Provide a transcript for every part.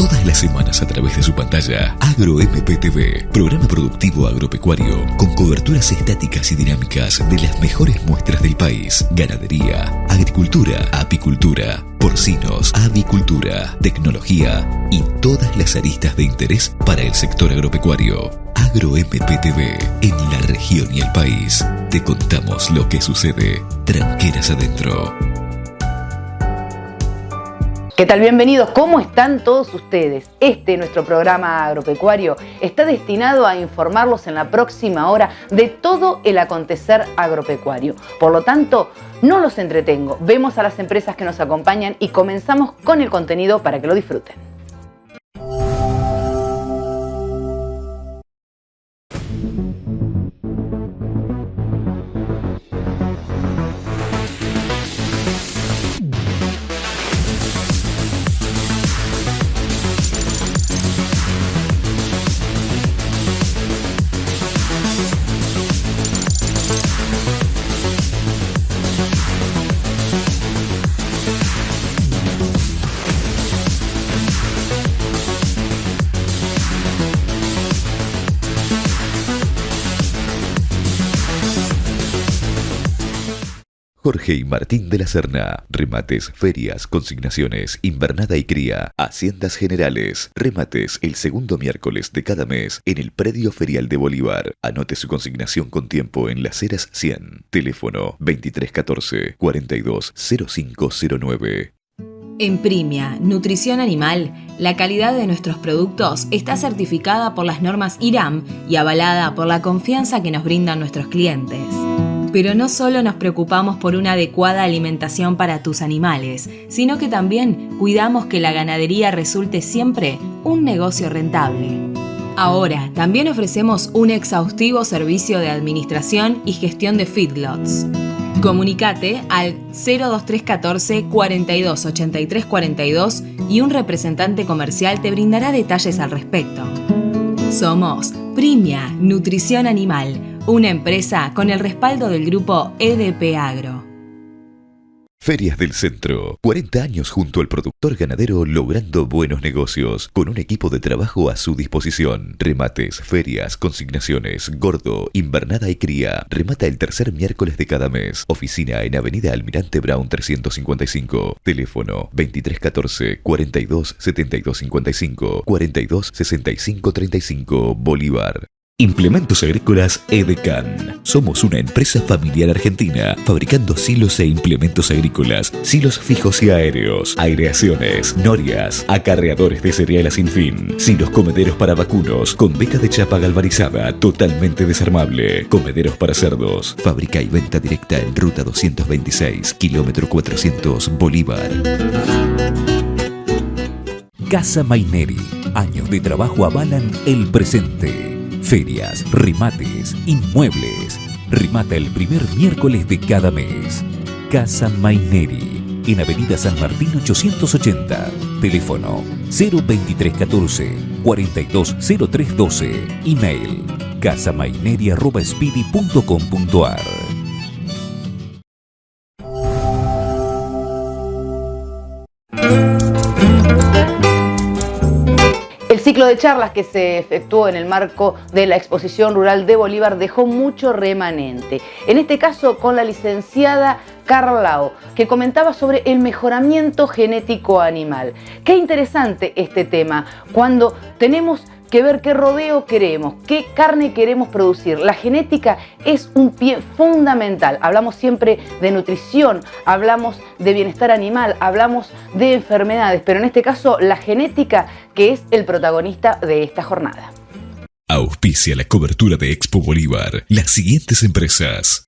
todas las semanas a través de su pantalla. Agro MPTV, programa productivo agropecuario con coberturas estáticas y dinámicas de las mejores muestras del país. Ganadería, agricultura, apicultura, porcinos, avicultura, tecnología y todas las aristas de interés para el sector agropecuario. Agro MPTV, en la región y el país. Te contamos lo que sucede. Tranqueras adentro. ¿Qué tal? Bienvenidos. ¿Cómo están todos ustedes? Nuestro programa agropecuario, está destinado a informarlos en la próxima hora de todo el acontecer agropecuario. Por lo tanto, no los entretengo. Vemos a las empresas que nos acompañan y comenzamos con el contenido para que lo disfruten. Jorge y Martín de la Serna. Remates, ferias, consignaciones, invernada y cría. Haciendas Generales. Remates el segundo miércoles de cada mes en el predio ferial de Bolívar. Anote su consignación con tiempo en Las Heras 100. Teléfono 2314 420509. En Primia, Nutrición Animal, la calidad de nuestros productos está certificada por las normas IRAM y avalada por la confianza que nos brindan nuestros clientes. Pero no solo nos preocupamos por una adecuada alimentación para tus animales, sino que también cuidamos que la ganadería resulte siempre un negocio rentable. Ahora, también ofrecemos un exhaustivo servicio de administración y gestión de feedlots. Comunicate al 02314 42 83 42 y un representante comercial te brindará detalles al respecto. Somos Primia Nutrición Animal, una empresa con el respaldo del grupo EDP Agro. Ferias del Centro. 40 años junto al productor ganadero logrando buenos negocios, con un equipo de trabajo a su disposición. Remates, ferias, consignaciones, gordo, invernada y cría. Remata el tercer miércoles de cada mes. Oficina en Avenida Almirante Brown 355. Teléfono 2314 42 72 55 42 65 35 Bolívar. Implementos Agrícolas Edecan. Somos una empresa familiar argentina fabricando silos e implementos agrícolas, silos fijos y aéreos, aireaciones, norias, acarreadores de cereal a sin fin, silos comederos para vacunos con beca de chapa galvanizada totalmente desarmable, comederos para cerdos. Fábrica y venta directa en Ruta 226, kilómetro 400, Bolívar. Casa Maineri. Años de trabajo avalan el presente. Ferias, remates, inmuebles. Remata el primer miércoles de cada mes. Casa Maineri, en Avenida San Martín 880. Teléfono 02314 420312. Email casamaineri@speedy.com.ar. El ciclo de charlas que se efectuó en el marco de la Exposición Rural de Bolívar dejó mucho remanente. En este caso con la licenciada Carlao, que comentaba sobre el mejoramiento genético animal. Qué interesante este tema, cuando tenemos que ver qué rodeo queremos, qué carne queremos producir. La genética es un pie fundamental. Hablamos siempre de nutrición, hablamos de bienestar animal, hablamos de enfermedades, pero en este caso la genética, que es el protagonista de esta jornada. Auspicia la cobertura de Expo Bolívar las siguientes empresas: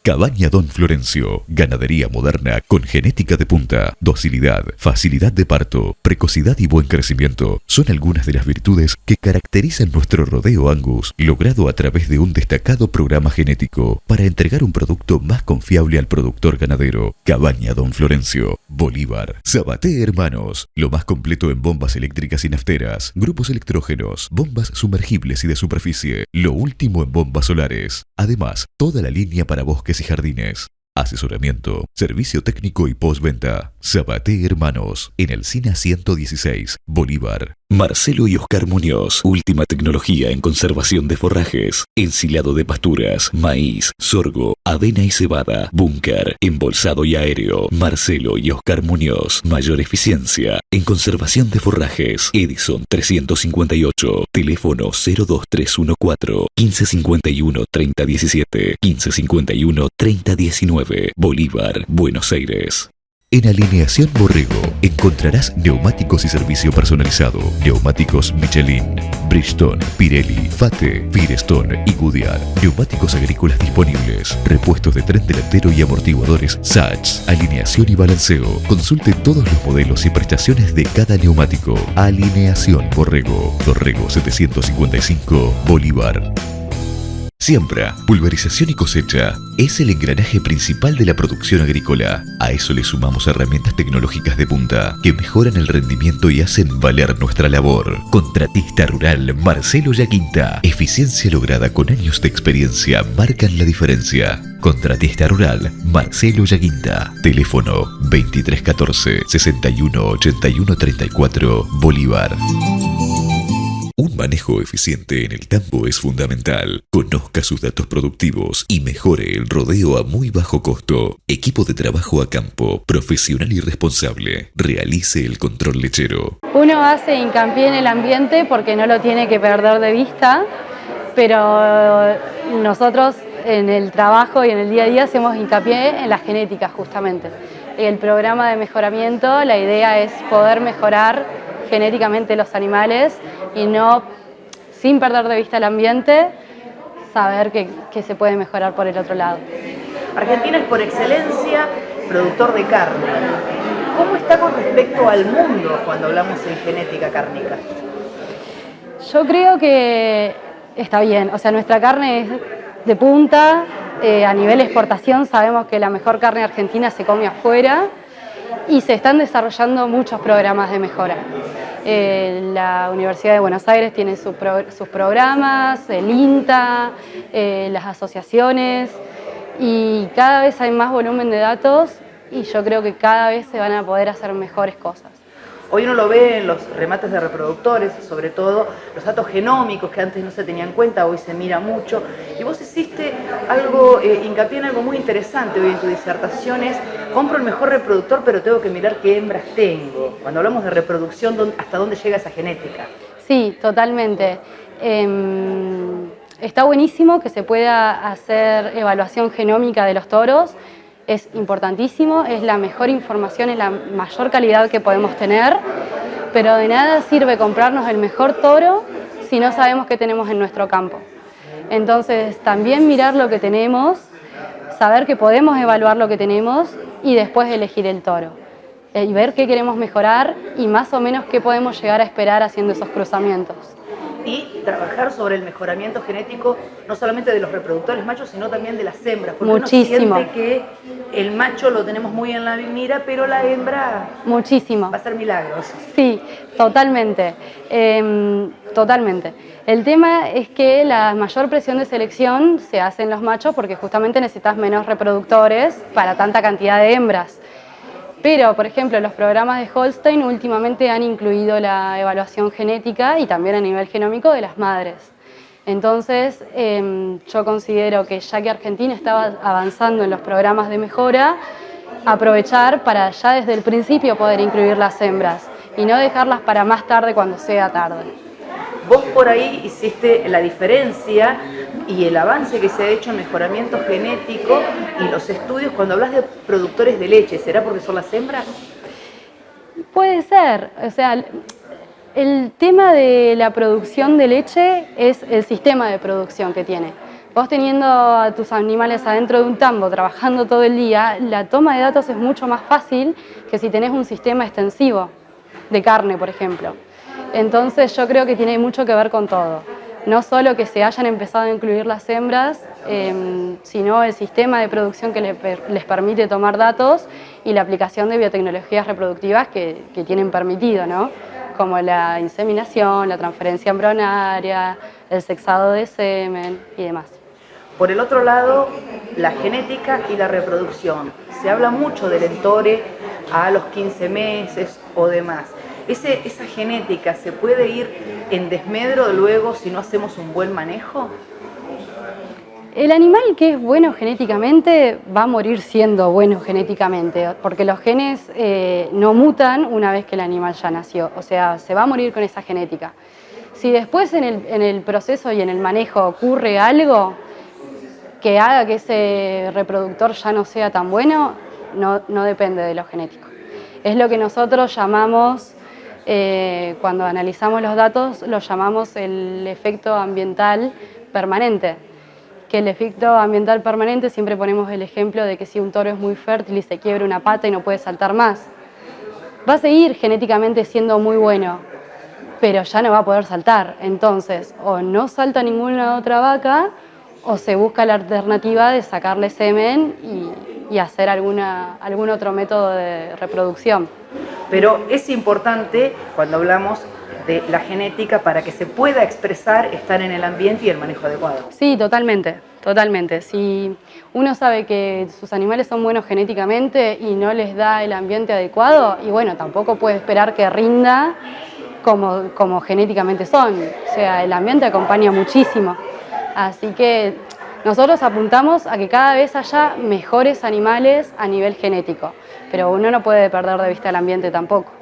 Cabaña Don Florencio, ganadería moderna con genética de punta, docilidad, facilidad de parto, precocidad y buen crecimiento son algunas de las virtudes que caracterizan nuestro rodeo Angus, logrado a través de un destacado programa genético para entregar un producto más confiable al productor ganadero. Cabaña Don Florencio, Bolívar. Sabaté Hermanos, lo más completo en bombas eléctricas y nafteras, grupos electrógenos, bombas sumergibles y de superficie, lo último en bombas solares. Además, toda la línea para bosques y jardines. Asesoramiento, servicio técnico y postventa. Zapaté Hermanos, en el SINA 116, Bolívar. Marcelo y Oscar Muñoz, última tecnología en conservación de forrajes, ensilado de pasturas, maíz, sorgo, avena y cebada, búnker, embolsado y aéreo. Marcelo y Oscar Muñoz, mayor eficiencia en conservación de forrajes. Edison 358, teléfono 02314 1551 3017 1551 3019, Bolívar, Buenos Aires. En Alineación Borrego encontrarás neumáticos y servicio personalizado. Neumáticos Michelin, Bridgestone, Pirelli, Fate, Firestone y Goodyear. Neumáticos agrícolas disponibles. Repuestos de tren delantero y amortiguadores Sachs. Alineación y balanceo. Consulte todos los modelos y prestaciones de cada neumático. Alineación Borrego. Dorrego 755, Bolívar. Siembra, pulverización y cosecha es el engranaje principal de la producción agrícola. A eso le sumamos herramientas tecnológicas de punta que mejoran el rendimiento y hacen valer nuestra labor. Contratista rural Marcelo Yaquinta. Eficiencia lograda con años de experiencia marcan la diferencia. Contratista rural Marcelo Yaquinta. Teléfono 2314 61 81 34, Bolívar. Un manejo eficiente en el campo es fundamental. Conozca sus datos productivos y mejore el rodeo a muy bajo costo. Equipo de trabajo a campo, profesional y responsable. Realice el control lechero. Uno hace hincapié en el ambiente porque no lo tiene que perder de vista, pero nosotros en el trabajo y en el día a día hacemos hincapié en la genética justamente. El programa de mejoramiento, la idea es poder mejorar genéticamente los animales y no, sin perder de vista el ambiente, saber que se puede mejorar por el otro lado. Argentina es por excelencia productor de carne. ¿Cómo está con respecto al mundo cuando hablamos en genética cárnica? Yo creo que está bien, o sea, nuestra carne es de punta, a nivel exportación sabemos que la mejor carne argentina se come afuera y se están desarrollando muchos programas de mejora. La Universidad de Buenos Aires tiene sus programas, el INTA, las asociaciones, y cada vez hay más volumen de datos y yo creo que cada vez se van a poder hacer mejores cosas. Hoy uno lo ve en los remates de reproductores, sobre todo los datos genómicos que antes no se tenían en cuenta, hoy se mira mucho. Y vos hiciste algo, hincapié en algo muy interesante hoy en tu disertación, es compro el mejor reproductor pero tengo que mirar qué hembras tengo. Cuando hablamos de reproducción, ¿hasta dónde llega esa genética? Sí, totalmente. Está buenísimo que se pueda hacer evaluación genómica de los toros. Es importantísimo, es la mejor información, es la mayor calidad que podemos tener, pero de nada sirve comprarnos el mejor toro si no sabemos qué tenemos en nuestro campo. Entonces, también mirar lo que tenemos, saber que podemos evaluar lo que tenemos y después elegir el toro. Y ver qué queremos mejorar y más o menos qué podemos llegar a esperar haciendo esos cruzamientos. Y trabajar sobre el mejoramiento genético no solamente de los reproductores machos, sino también de las hembras. Porque muchísimo. Uno siente que el macho lo tenemos muy en la mira, pero la hembra muchísimo. Va a hacer milagros. Sí, totalmente. Totalmente. El tema es que la mayor presión de selección se hace en los machos porque justamente necesitas menos reproductores para tanta cantidad de hembras. Pero, por ejemplo, los programas de Holstein últimamente han incluido la evaluación genética y también a nivel genómico de las madres. Entonces, yo considero que ya que Argentina estaba avanzando en los programas de mejora, aprovechar para ya desde el principio poder incluir las hembras y no dejarlas para más tarde cuando sea tarde. Vos por ahí hiciste la diferencia y el avance que se ha hecho en mejoramiento genético y los estudios cuando hablas de productores de leche, ¿será porque son las hembras? Puede ser, o sea, el tema de la producción de leche es el sistema de producción que tiene. Vos teniendo a tus animales adentro de un tambo, trabajando todo el día, la toma de datos es mucho más fácil que si tenés un sistema extensivo de carne, por ejemplo. Entonces yo creo que tiene mucho que ver con todo. No solo que se hayan empezado a incluir las hembras, sino el sistema de producción que les permite tomar datos y la aplicación de biotecnologías reproductivas que tienen permitido, ¿no? Como la inseminación, la transferencia embrionaria, el sexado de semen y demás. Por el otro lado, la genética y la reproducción. Se habla mucho del entore a los 15 meses o demás. ¿Esa genética se puede ir en desmedro luego si no hacemos un buen manejo? El animal que es bueno genéticamente va a morir siendo bueno genéticamente, porque los genes no mutan una vez que el animal ya nació, o sea, se va a morir con esa genética. Si después en el proceso y en el manejo ocurre algo que haga que ese reproductor ya no sea tan bueno, no depende de lo genético. Es lo que nosotros llamamos, cuando analizamos los datos, lo llamamos el efecto ambiental permanente. Que el efecto ambiental permanente, siempre ponemos el ejemplo de que si un toro es muy fértil y se quiebra una pata y no puede saltar más, va a seguir genéticamente siendo muy bueno, pero ya no va a poder saltar. Entonces, o no salta ninguna otra vaca, o se busca la alternativa de sacarle semen y hacer algún otro método de reproducción. Pero es importante, cuando hablamos de la genética, para que se pueda expresar, estar en el ambiente y el manejo adecuado. Sí, totalmente, totalmente. Si uno sabe que sus animales son buenos genéticamente y no les da el ambiente adecuado, y bueno, tampoco puede esperar que rinda como genéticamente son. O sea, el ambiente acompaña muchísimo. Así que nosotros apuntamos a que cada vez haya mejores animales a nivel genético, pero uno no puede perder de vista el ambiente tampoco.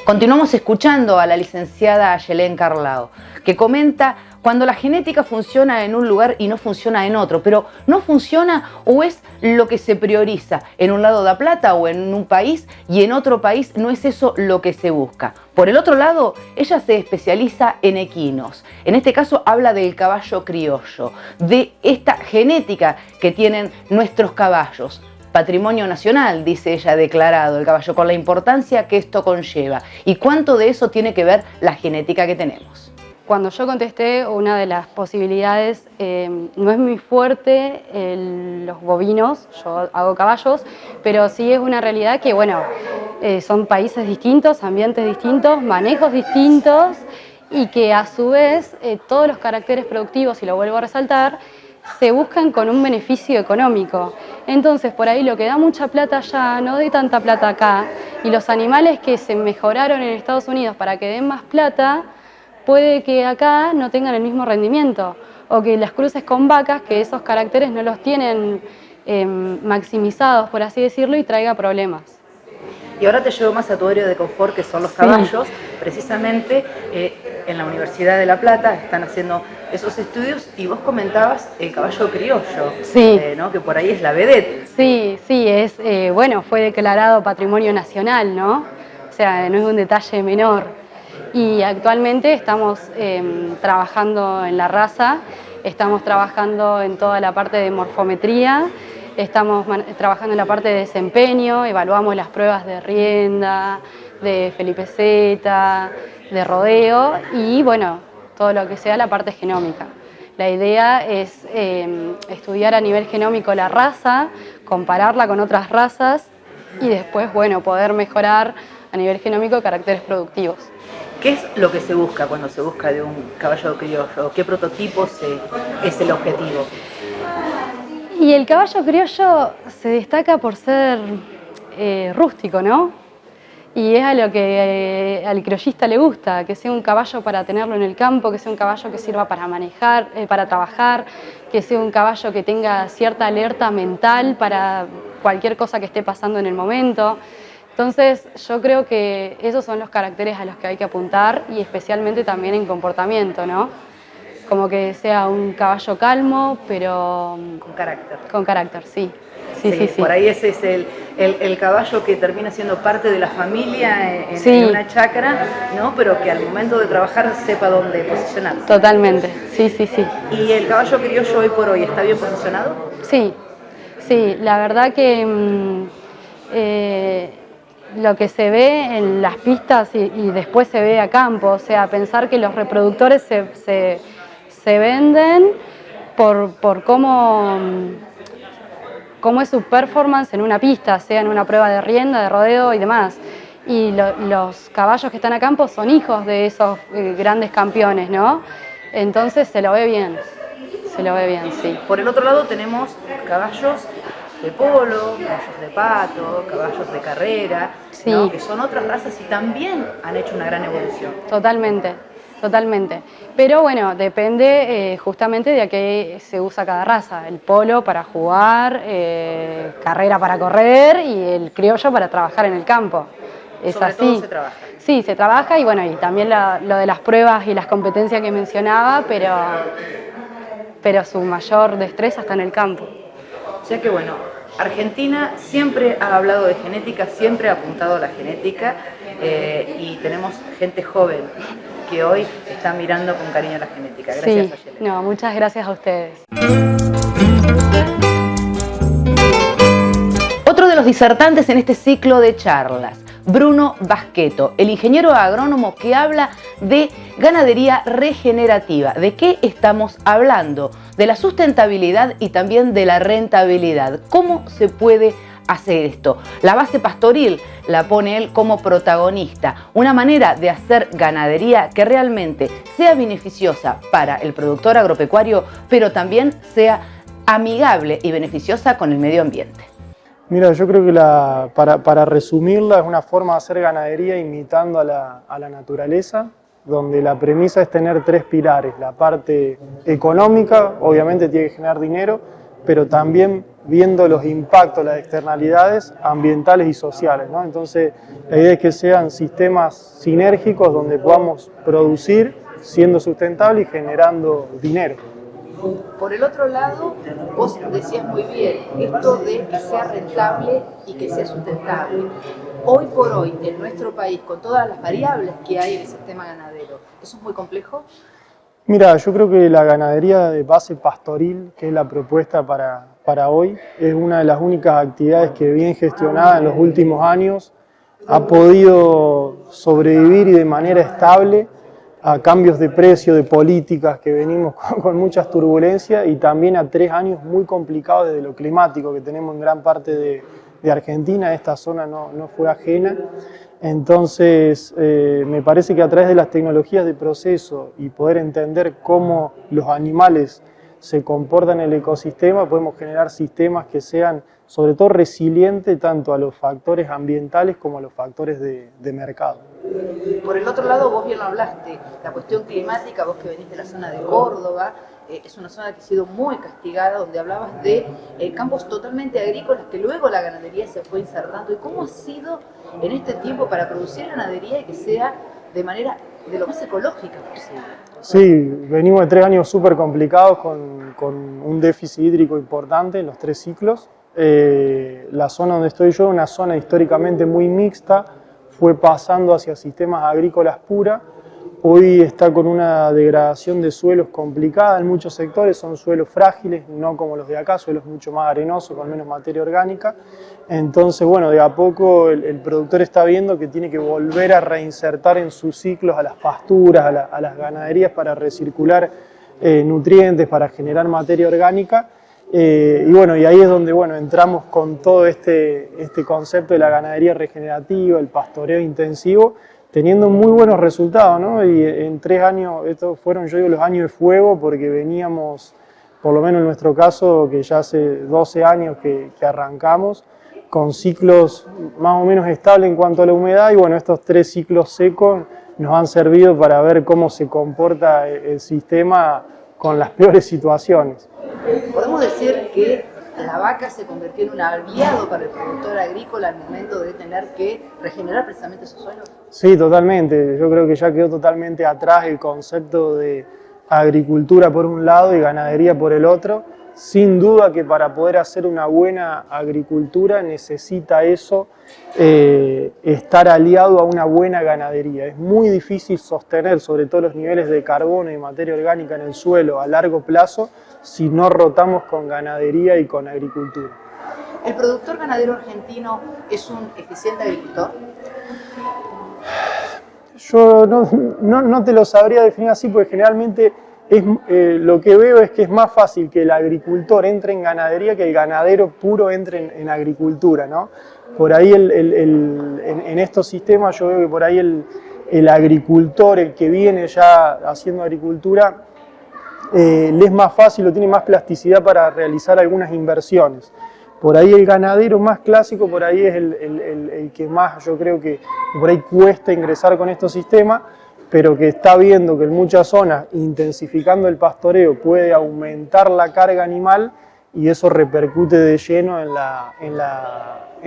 Continuamos escuchando a la licenciada Ayelén Carlao, que comenta cuando la genética funciona en un lugar y no funciona en otro, pero no funciona o es lo que se prioriza en un lado da plata o en un país y en otro país no es eso lo que se busca. Por el otro lado, ella se especializa en equinos. En este caso habla del caballo criollo, de esta genética que tienen nuestros caballos. Patrimonio nacional, dice ella, declarado el caballo, con la importancia que esto conlleva. ¿Y cuánto de eso tiene que ver la genética que tenemos? Cuando yo contesté, una de las posibilidades, no es muy fuerte los bovinos, yo hago caballos, pero sí es una realidad que, bueno, son países distintos, ambientes distintos, manejos distintos, y que a su vez todos los caracteres productivos, y lo vuelvo a resaltar, se buscan con un beneficio económico. Entonces, por ahí lo que da mucha plata allá, no dé tanta plata acá, y los animales que se mejoraron en Estados Unidos para que den más plata, puede que acá no tengan el mismo rendimiento, o que las cruces con vacas, que esos caracteres no los tienen maximizados, por así decirlo, y traiga problemas. Y ahora te llevo más a tu área de confort, que son los caballos. Sí. Precisamente en la Universidad de La Plata están haciendo esos estudios y vos comentabas el caballo criollo, sí. ¿No? Que por ahí es la vedette. Sí, sí, bueno, fue declarado Patrimonio Nacional, ¿no? O sea, no es un detalle menor. Y actualmente estamos trabajando en la raza, estamos trabajando en toda la parte de morfometría, estamos trabajando en la parte de desempeño, evaluamos las pruebas de rienda, de Felipe Z, de rodeo y bueno, todo lo que sea la parte genómica. La idea es estudiar a nivel genómico la raza, compararla con otras razas y después, bueno, poder mejorar a nivel genómico caracteres productivos. ¿Qué es lo que se busca cuando se busca de un caballo criollo? ¿Qué prototipo es el objetivo? Y el caballo criollo se destaca por ser rústico, ¿no? Y es a lo que al criollista le gusta, que sea un caballo para tenerlo en el campo, que sea un caballo que sirva para manejar, para trabajar, que sea un caballo que tenga cierta alerta mental para cualquier cosa que esté pasando en el momento. Entonces yo creo que esos son los caracteres a los que hay que apuntar y especialmente también en comportamiento, ¿no? Como que sea un caballo calmo, pero con carácter. Con carácter, sí. Sí. Por ahí ese es el caballo que termina siendo parte de la familia en una chacra, ¿no? Pero que al momento de trabajar sepa dónde posicionarse. Totalmente, sí. ¿Y el caballo criollo hoy por hoy está bien posicionado? Sí, la verdad que lo que se ve en las pistas y después se ve a campo, o sea, pensar que los reproductores se venden por cómo es su performance en una pista, sea en una prueba de rienda, de rodeo y demás. y los caballos que están a campo son hijos de esos grandes campeones, ¿no? Entonces se lo ve bien, sí. Por el otro lado tenemos caballos de polo, caballos de pato, caballos de carrera, Sí. ¿no? Que son otras razas y también han hecho una gran evolución. Totalmente. Pero bueno, depende justamente de a qué se usa cada raza. El polo para jugar, carrera para correr y el criollo para trabajar en el campo. Es Sobre así. todo se trabaja. Sí, se trabaja y bueno, y también lo de las pruebas y las competencias que mencionaba, pero su mayor destreza está en el campo. O sea que bueno, Argentina siempre ha hablado de genética, siempre ha apuntado a la genética y tenemos gente joven que hoy está mirando con cariño la genética. Gracias, Sí, Ayelena. no, muchas gracias a ustedes. Otro de los disertantes en este ciclo de charlas, Bruno Basqueto, el ingeniero agrónomo que habla de ganadería regenerativa. ¿De qué estamos hablando? De la sustentabilidad y también de la rentabilidad. ¿Cómo se puede hacer esto? La base pastoril la pone él como protagonista, una manera de hacer ganadería que realmente sea beneficiosa para el productor agropecuario, pero también sea amigable y beneficiosa con el medio ambiente. Mira, yo creo que para resumirla es una forma de hacer ganadería imitando a la naturaleza, donde la premisa es tener tres pilares: la parte económica, obviamente tiene que generar dinero, pero también viendo los impactos, las externalidades ambientales y sociales, ¿no? Entonces, la idea es que sean sistemas sinérgicos donde podamos producir siendo sustentable y generando dinero. Por el otro lado, vos decías muy bien, esto de que sea rentable y que sea sustentable. Hoy por hoy, en nuestro país, con todas las variables que hay en el sistema ganadero, ¿eso es muy complejo? Mira, yo creo que la ganadería de base pastoril, que es la propuesta para hoy, es una de las únicas actividades que bien gestionada en los últimos años ha podido sobrevivir y de manera estable a cambios de precio, de políticas que venimos con muchas turbulencias y también a 3 años muy complicados desde lo climático que tenemos en gran parte de Argentina. Esta zona no fue ajena. Entonces, me parece que a través de las tecnologías de proceso y poder entender cómo los animales se comportan en el ecosistema, podemos generar sistemas que sean sobre todo resilientes tanto a los factores ambientales como a los factores de mercado. Por el otro lado, vos bien lo hablaste, la cuestión climática, vos que venís de la zona de Córdoba, es una zona que ha sido muy castigada, donde hablabas de campos totalmente agrícolas, que luego la ganadería se fue insertando. ¿Y cómo ha sido en este tiempo para producir ganadería y que sea de manera de lo más ecológica posible? Sí, venimos de 3 años súper complicados con un déficit hídrico importante en los 3 ciclos. La zona donde estoy yo, una zona históricamente muy mixta, fue pasando hacia sistemas agrícolas puras. Hoy está con una degradación de suelos complicada en muchos sectores, son suelos frágiles, no como los de acá, suelos mucho más arenosos, con menos materia orgánica. Entonces, bueno, de a poco el productor está viendo que tiene que volver a reinsertar en sus ciclos a las pasturas, a las ganaderías para recircular nutrientes, para generar materia orgánica. Y bueno, y ahí es donde entramos con todo este concepto de la ganadería regenerativa, el pastoreo intensivo, teniendo muy buenos resultados, ¿no? Y en 3 años, estos fueron, yo digo, los años de fuego, porque veníamos, por lo menos en nuestro caso, que ya hace 12 años que arrancamos, con ciclos más o menos estables en cuanto a la humedad, y bueno, estos 3 ciclos secos nos han servido para ver cómo se comporta el sistema con las peores situaciones. ¿Podemos decir que la vaca se convirtió en un aliado para el productor agrícola al momento de tener que regenerar precisamente su suelo? Sí, totalmente. Yo creo que ya quedó totalmente atrás el concepto de agricultura por un lado y ganadería por el otro. Sin duda que para poder hacer una buena agricultura necesita eso, estar aliado a una buena ganadería. Es muy difícil sostener sobre todo los niveles de carbono y materia orgánica en el suelo a largo plazo si no rotamos con ganadería y con agricultura. ¿El productor ganadero argentino es un eficiente agricultor? Yo no te lo sabría definir así, porque generalmente lo que veo es que es más fácil que el agricultor entre en ganadería que el ganadero puro entre en agricultura, ¿no? Por ahí el en estos sistemas yo veo que por ahí el agricultor, el que viene ya haciendo agricultura, le es más fácil o tiene más plasticidad para realizar algunas inversiones. Por ahí el ganadero más clásico, por ahí es el que más yo creo que por ahí cuesta ingresar con estos sistemas, pero que está viendo que en muchas zonas, intensificando el pastoreo, puede aumentar la carga animal y eso repercute de lleno en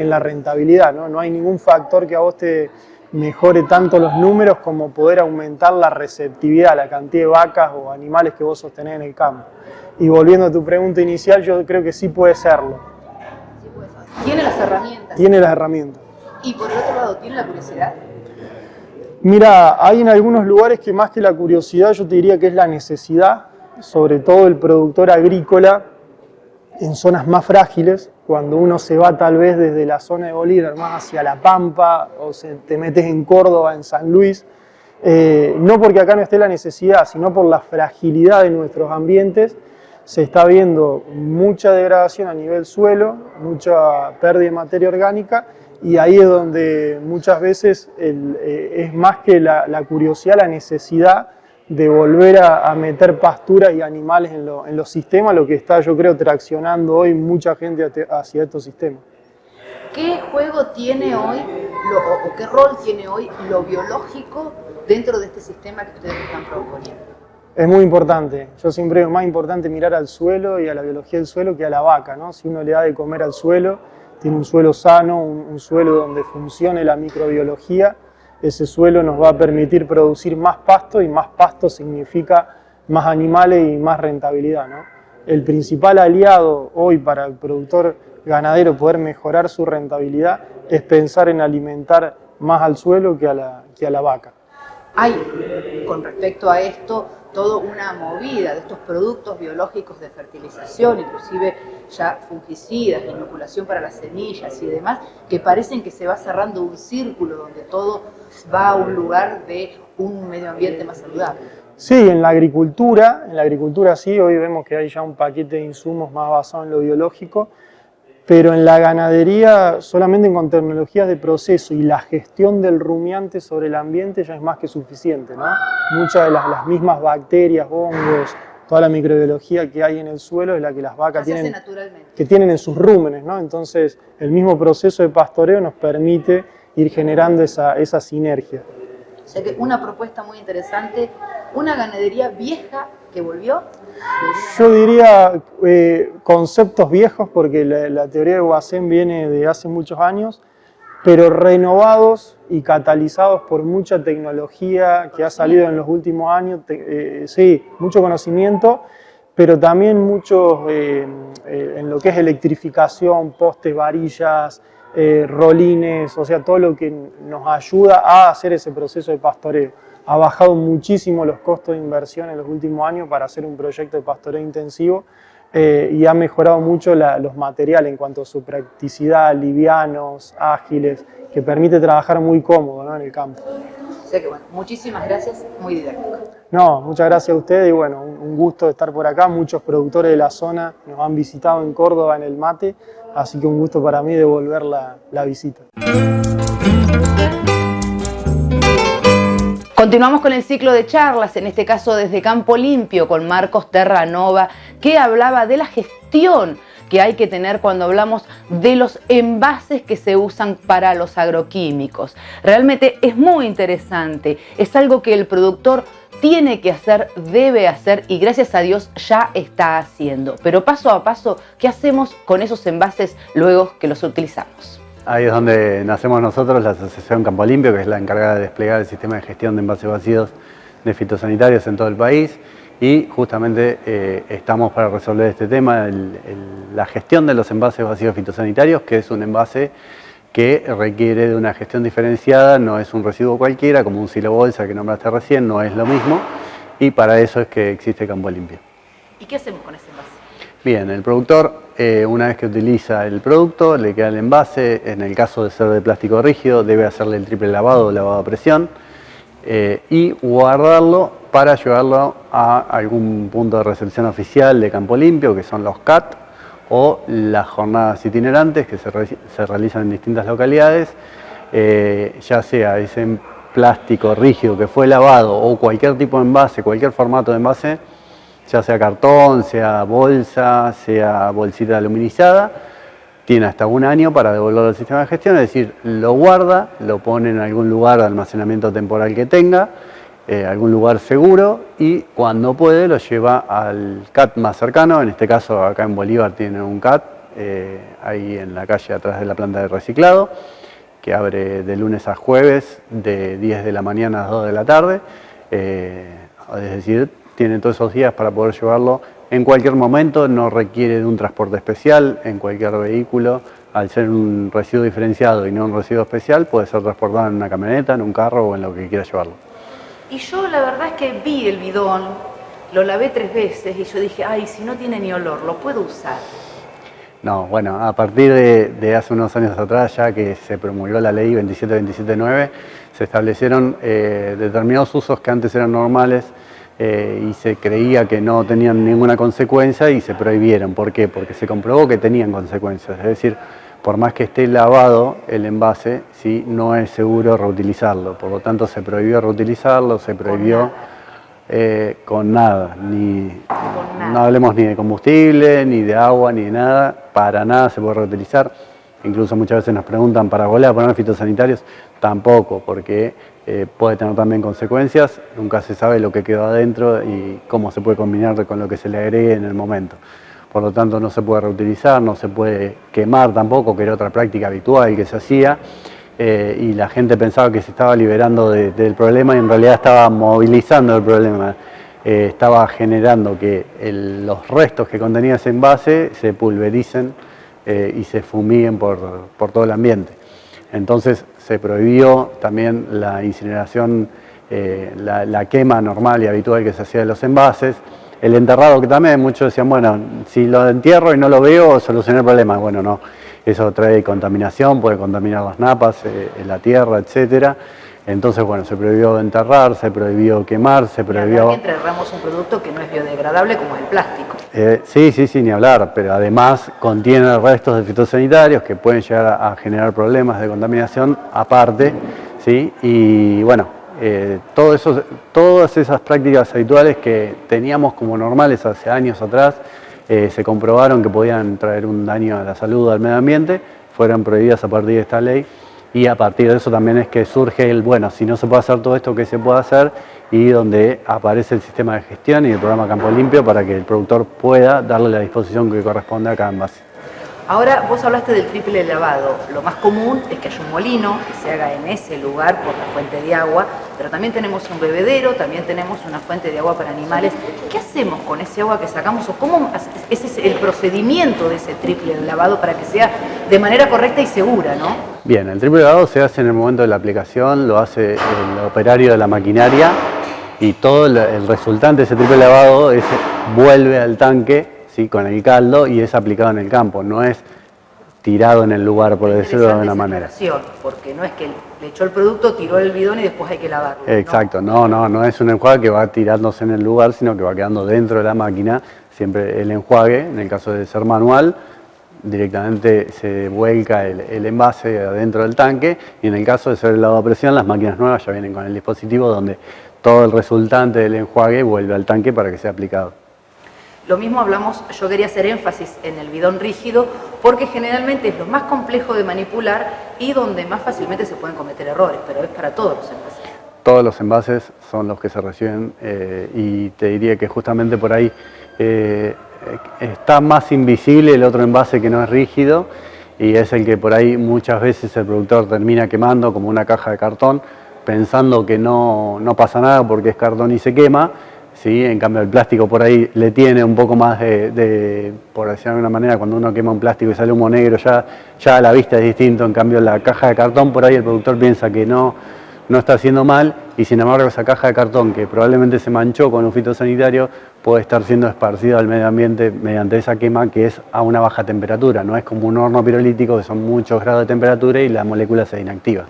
la rentabilidad, ¿no? No hay ningún factor que a vos te mejore tanto los números como poder aumentar la receptividad, la cantidad de vacas o animales que vos sostenés en el campo. Y volviendo a tu pregunta inicial, yo creo que sí puede serlo. Sí puede ser. ¿Tiene las herramientas? Tiene las herramientas. Y por el otro lado, ¿tiene la curiosidad? Mira, hay en algunos lugares que más que la curiosidad yo te diría que es la necesidad, sobre todo el productor agrícola en zonas más frágiles, cuando uno se va tal vez desde la zona de Bolívar más hacia La Pampa o te metes en Córdoba, en San Luis, no porque acá no esté la necesidad, sino por la fragilidad de nuestros ambientes, se está viendo mucha degradación a nivel suelo, mucha pérdida de materia orgánica, y ahí es donde muchas veces es más que la curiosidad, la necesidad de volver a meter pastura y animales en los sistemas, lo que está yo creo traccionando hoy mucha gente hacia estos sistemas. ¿Qué juego tiene hoy, o qué rol tiene hoy lo biológico dentro de este sistema que ustedes están proponiendo? Es muy importante, yo siempre digo, es más importante mirar al suelo y a la biología del suelo que a la vaca, ¿no? Si uno le da de comer al suelo, tiene un suelo sano, un suelo donde funcione la microbiología, ese suelo nos va a permitir producir más pasto y más pasto significa más animales y más rentabilidad, ¿no? El principal aliado hoy para el productor ganadero poder mejorar su rentabilidad es pensar en alimentar más al suelo que a la vaca. Hay, con respecto a esto, toda una movida de estos productos biológicos de fertilización, inclusive ya fungicidas, inoculación para las semillas y demás, que parecen que se va cerrando un círculo donde todo va a un lugar de un medio ambiente más saludable. Sí, en la agricultura sí, hoy vemos que hay ya un paquete de insumos más basado en lo biológico, pero en la ganadería solamente con tecnologías de proceso y la gestión del rumiante sobre el ambiente ya es más que suficiente, ¿no? Muchas de las mismas bacterias, hongos, toda la microbiología que hay en el suelo es la que las vacas tienen en sus rúmenes, ¿no? Entonces el mismo proceso de pastoreo nos permite ir generando esa sinergia. O sea que una propuesta muy interesante, una ganadería vieja que volvió. Yo diría conceptos viejos, porque la teoría de Voisin viene de hace muchos años, pero renovados y catalizados por mucha tecnología que ha salido en los últimos años, sí, mucho conocimiento, pero también mucho en lo que es electrificación, postes, varillas, rolines, o sea, todo lo que nos ayuda a hacer ese proceso de pastoreo. Ha bajado muchísimo los costos de inversión en los últimos años para hacer un proyecto de pastoreo intensivo y ha mejorado mucho los materiales en cuanto a su practicidad, livianos, ágiles, que permite trabajar muy cómodo, ¿no?, en el campo. O sea que bueno, muchísimas gracias, muy didáctico. No, muchas gracias a ustedes y bueno, un gusto de estar por acá. Muchos productores de la zona nos han visitado en Córdoba en el mate, así que un gusto para mí devolver la visita. Continuamos con el ciclo de charlas, en este caso desde Campo Limpio, con Marcos Terranova, que hablaba de la gestión que hay que tener cuando hablamos de los envases que se usan para los agroquímicos. Realmente es muy interesante, es algo que el productor tiene que hacer, debe hacer y gracias a Dios ya está haciendo. Pero paso a paso, ¿qué hacemos con esos envases luego que los utilizamos? Ahí es donde nacemos nosotros, la Asociación Campo Limpio, que es la encargada de desplegar el sistema de gestión de envases vacíos de fitosanitarios en todo el país. Y justamente estamos para resolver este tema, la gestión de los envases vacíos fitosanitarios, que es un envase que requiere de una gestión diferenciada, no es un residuo cualquiera, como un silo bolsa que nombraste recién, no es lo mismo, y para eso es que existe Campo Limpio. ¿Y qué hacemos con ese envase? Bien, el productor, una vez que utiliza el producto, le queda el envase, en el caso de ser de plástico rígido, debe hacerle el triple lavado o lavado a presión, y guardarlo para llevarlo a algún punto de recepción oficial de Campo Limpio, que son los CAT, o las jornadas itinerantes que se realizan en distintas localidades, ya sea ese plástico rígido que fue lavado o cualquier tipo de envase, cualquier formato de envase, ya sea cartón, sea bolsa, sea bolsita aluminizada, tiene hasta 1 año para devolverlo al sistema de gestión, es decir, lo guarda, lo pone en algún lugar de almacenamiento temporal que tenga, algún lugar seguro, y cuando puede lo lleva al CAT más cercano. En este caso acá en Bolívar tienen un CAT, ahí en la calle atrás de la planta de reciclado, que abre de lunes a jueves de 10 de la mañana a 2 de la tarde, es decir, tiene todos esos días para poder llevarlo en cualquier momento, no requiere de un transporte especial en cualquier vehículo. Al ser un residuo diferenciado y no un residuo especial, puede ser transportado en una camioneta, en un carro o en lo que quiera llevarlo. Y yo la verdad es que vi el bidón, lo lavé 3 veces y yo dije, ay, si no tiene ni olor, ¿lo puedo usar? No, bueno, a partir de hace unos años atrás, ya que se promulgó la ley 27.9, se establecieron determinados usos que antes eran normales y se creía que no tenían ninguna consecuencia y se prohibieron. ¿Por qué? Porque se comprobó que tenían consecuencias. Es decir, por más que esté lavado el envase, ¿sí?, no es seguro reutilizarlo. Por lo tanto, se prohibió reutilizarlo, se prohibió con nada. No hablemos ni de combustible, ni de agua, ni de nada. Para nada se puede reutilizar. Incluso muchas veces nos preguntan, ¿para volver a poner fitosanitarios? Tampoco, porque puede tener también consecuencias. Nunca se sabe lo que quedó adentro y cómo se puede combinar con lo que se le agregue en el momento. Por lo tanto, no se puede reutilizar, no se puede quemar tampoco, que era otra práctica habitual que se hacía. Y la gente pensaba que se estaba liberando del problema y en realidad estaba movilizando el problema. Estaba generando que los restos que contenía ese envase se pulvericen y se fumiguen por todo el ambiente. Entonces se prohibió también la incineración, la quema normal y habitual que se hacía de los envases. El enterrado, que también muchos decían, bueno, si lo entierro y no lo veo, solucioné el problema. Bueno, no, eso trae contaminación, puede contaminar las napas, la tierra, etcétera. Entonces, bueno, se prohibió enterrar, se prohibió quemar, se prohibió... Aquí enterramos un producto que no es biodegradable como es el plástico. Sí, ni hablar, pero además contiene restos de fitosanitarios que pueden llegar a generar problemas de contaminación aparte, ¿sí? Y bueno, todas esas prácticas habituales que teníamos como normales hace años atrás, se comprobaron que podían traer un daño a la salud, al medio ambiente, fueron prohibidas a partir de esta ley. Y a partir de eso también es que surge el, bueno, si no se puede hacer todo esto, ¿qué se puede hacer? Y donde aparece el sistema de gestión y el programa Campo Limpio para que el productor pueda darle la disposición que corresponde a cada envase. Ahora, vos hablaste del triple lavado. Lo más común es que haya un molino que se haga en ese lugar por la fuente de agua, pero también tenemos un bebedero, también tenemos una fuente de agua para animales. ¿Qué hacemos con ese agua que sacamos o cómo ese es el procedimiento de ese triple lavado para que sea de manera correcta y segura, ¿no? Bien, el triple lavado se hace en el momento de la aplicación, lo hace el operario de la maquinaria y todo el resultante de ese triple lavado vuelve al tanque, ¿sí?, con el caldo y es aplicado en el campo, no es tirado en el lugar, por decirlo de alguna manera. Porque no es que le echó el producto, tiró el bidón y después hay que lavarlo. Exacto, no es un enjuague que va tirándose en el lugar, sino que va quedando dentro de la máquina. Siempre el enjuague, en el caso de ser manual, directamente se vuelca el envase adentro del tanque, y en el caso de ser el lavado a presión, las máquinas nuevas ya vienen con el dispositivo donde todo el resultante del enjuague vuelve al tanque para que sea aplicado. Lo mismo hablamos, yo quería hacer énfasis en el bidón rígido porque generalmente es lo más complejo de manipular y donde más fácilmente se pueden cometer errores, pero es para todos los envases. Todos los envases son los que se reciben y te diría que justamente por ahí está más invisible el otro envase que no es rígido y es el que por ahí muchas veces el productor termina quemando como una caja de cartón pensando que no pasa nada porque es cartón y se quema. ¿Sí? En cambio el plástico por ahí le tiene un poco más por decirlo de alguna manera, cuando uno quema un plástico y sale humo negro ya a la vista es distinto. En cambio la caja de cartón por ahí el productor piensa que no está haciendo mal y sin embargo esa caja de cartón que probablemente se manchó con un fitosanitario puede estar siendo esparcido al medio ambiente mediante esa quema que es a una baja temperatura, no es como un horno pirolítico que son muchos grados de temperatura y la molécula se inactiva.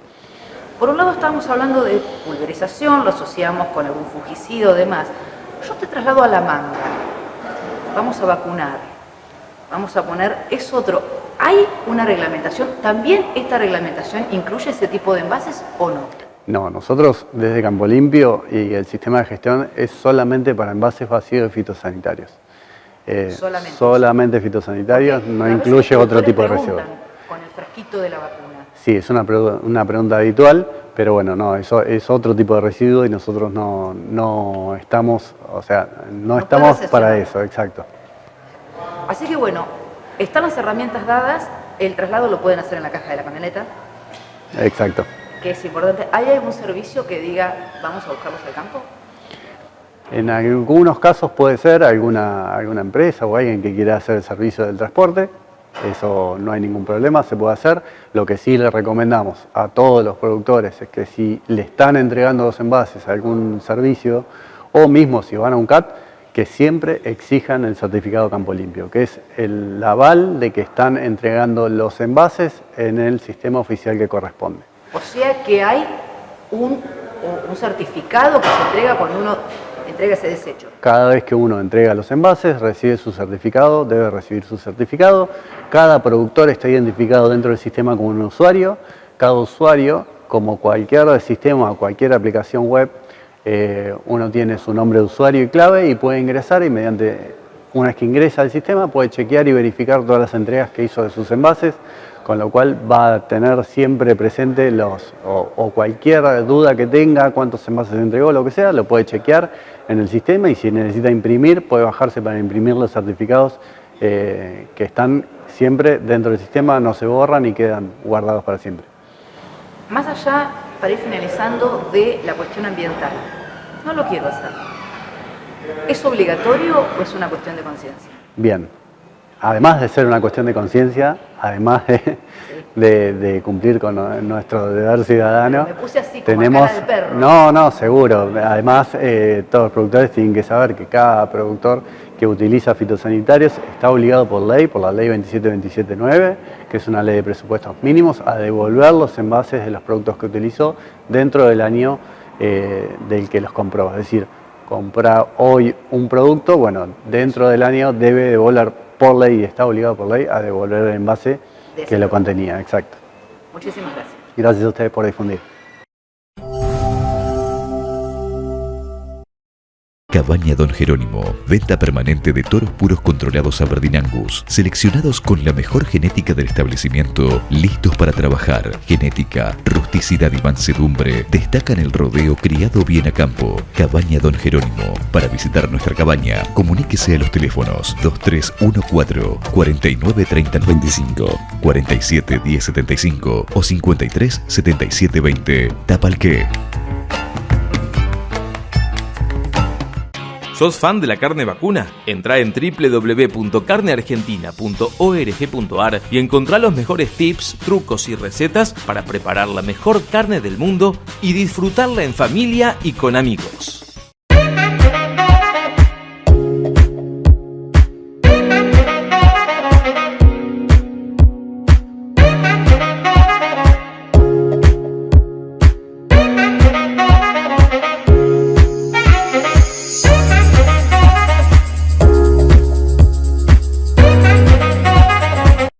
Por un lado estábamos hablando de pulverización, lo asociamos con algún fungicida o demás. Yo te traslado a la manga, vamos a vacunar. vamos a poner, es otro. ¿Hay una reglamentación? ¿También esta reglamentación incluye ese tipo de envases o no? No, nosotros desde Campo Limpio y el sistema de gestión es solamente para envases vacíos de fitosanitarios. Solamente fitosanitarios, okay. No incluye otro tipo de residuos. Con el frasquito de la vacuna. Sí, es una pregunta habitual, pero bueno, no, eso es otro tipo de residuo y nosotros no estamos, o sea, no estamos para eso, exacto. Así que bueno, están las herramientas dadas, el traslado lo pueden hacer en la caja de la camioneta. Exacto. Que es importante. ¿Hay algún servicio que diga, vamos a buscarlos al campo? En algunos casos puede ser alguna empresa o alguien que quiera hacer el servicio del transporte. Eso no hay ningún problema, se puede hacer. Lo que sí le recomendamos a todos los productores es que si le están entregando los envases a algún servicio o mismo si van a un CAT, que siempre exijan el certificado Campo Limpio, que es el aval de que están entregando los envases en el sistema oficial que corresponde. O sea que hay un certificado que se entrega cuando uno entrega ese desecho. Cada vez que uno entrega los envases, recibe su certificado, debe recibir su certificado. Cada productor está identificado dentro del sistema como un usuario. Cada usuario, como cualquier sistema o cualquier aplicación web, uno tiene su nombre de usuario y clave y puede ingresar y una vez que ingresa al sistema puede chequear y verificar todas las entregas que hizo de sus envases, con lo cual va a tener siempre presente o cualquier duda que tenga, cuántos envases entregó, lo que sea, lo puede chequear en el sistema y si necesita imprimir, puede bajarse para imprimir los certificados que están siempre dentro del sistema, no se borran y quedan guardados para siempre. Más allá, para ir finalizando, de la cuestión ambiental, no lo quiero hacer. ¿Es obligatorio o es una cuestión de conciencia? Bien. Además de ser una cuestión de conciencia, además de cumplir con nuestro deber ciudadano, me puse así, tenemos cara de perro. No, seguro. Además, todos los productores tienen que saber que cada productor que utiliza fitosanitarios está obligado por ley, por la ley 27279, que es una ley de presupuestos mínimos, a devolver los envases de los productos que utilizó dentro del año del que los compró. Es decir, compra hoy un producto, bueno, dentro del año debe devolver por ley, está obligado por ley a devolver el envase que lo contenía, exacto. Muchísimas gracias. Gracias a ustedes por difundir. Cabaña Don Jerónimo, venta permanente de toros puros controlados Aberdeen Angus, seleccionados con la mejor genética del establecimiento, listos para trabajar. Genética, rusticidad y mansedumbre destacan el rodeo criado bien a campo. Cabaña Don Jerónimo. Para visitar nuestra cabaña, comuníquese a los teléfonos 2314 49 30 95, 47 10 75 o 53 77 20. Tapalqué. ¿Sos fan de la carne vacuna? Entrá en www.carneargentina.org.ar y encontrá los mejores tips, trucos y recetas para preparar la mejor carne del mundo y disfrutarla en familia y con amigos.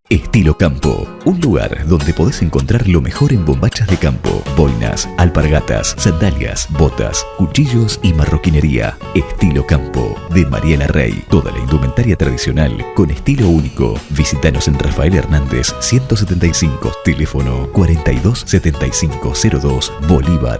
Estilo Campo, un lugar donde podés encontrar lo mejor en bombachas de campo, boinas, alpargatas, sandalias, botas, cuchillos y marroquinería. Estilo Campo, de Mariela Rey. Toda la indumentaria tradicional con estilo único. Visítanos en Rafael Hernández 175, teléfono 427502, Bolívar.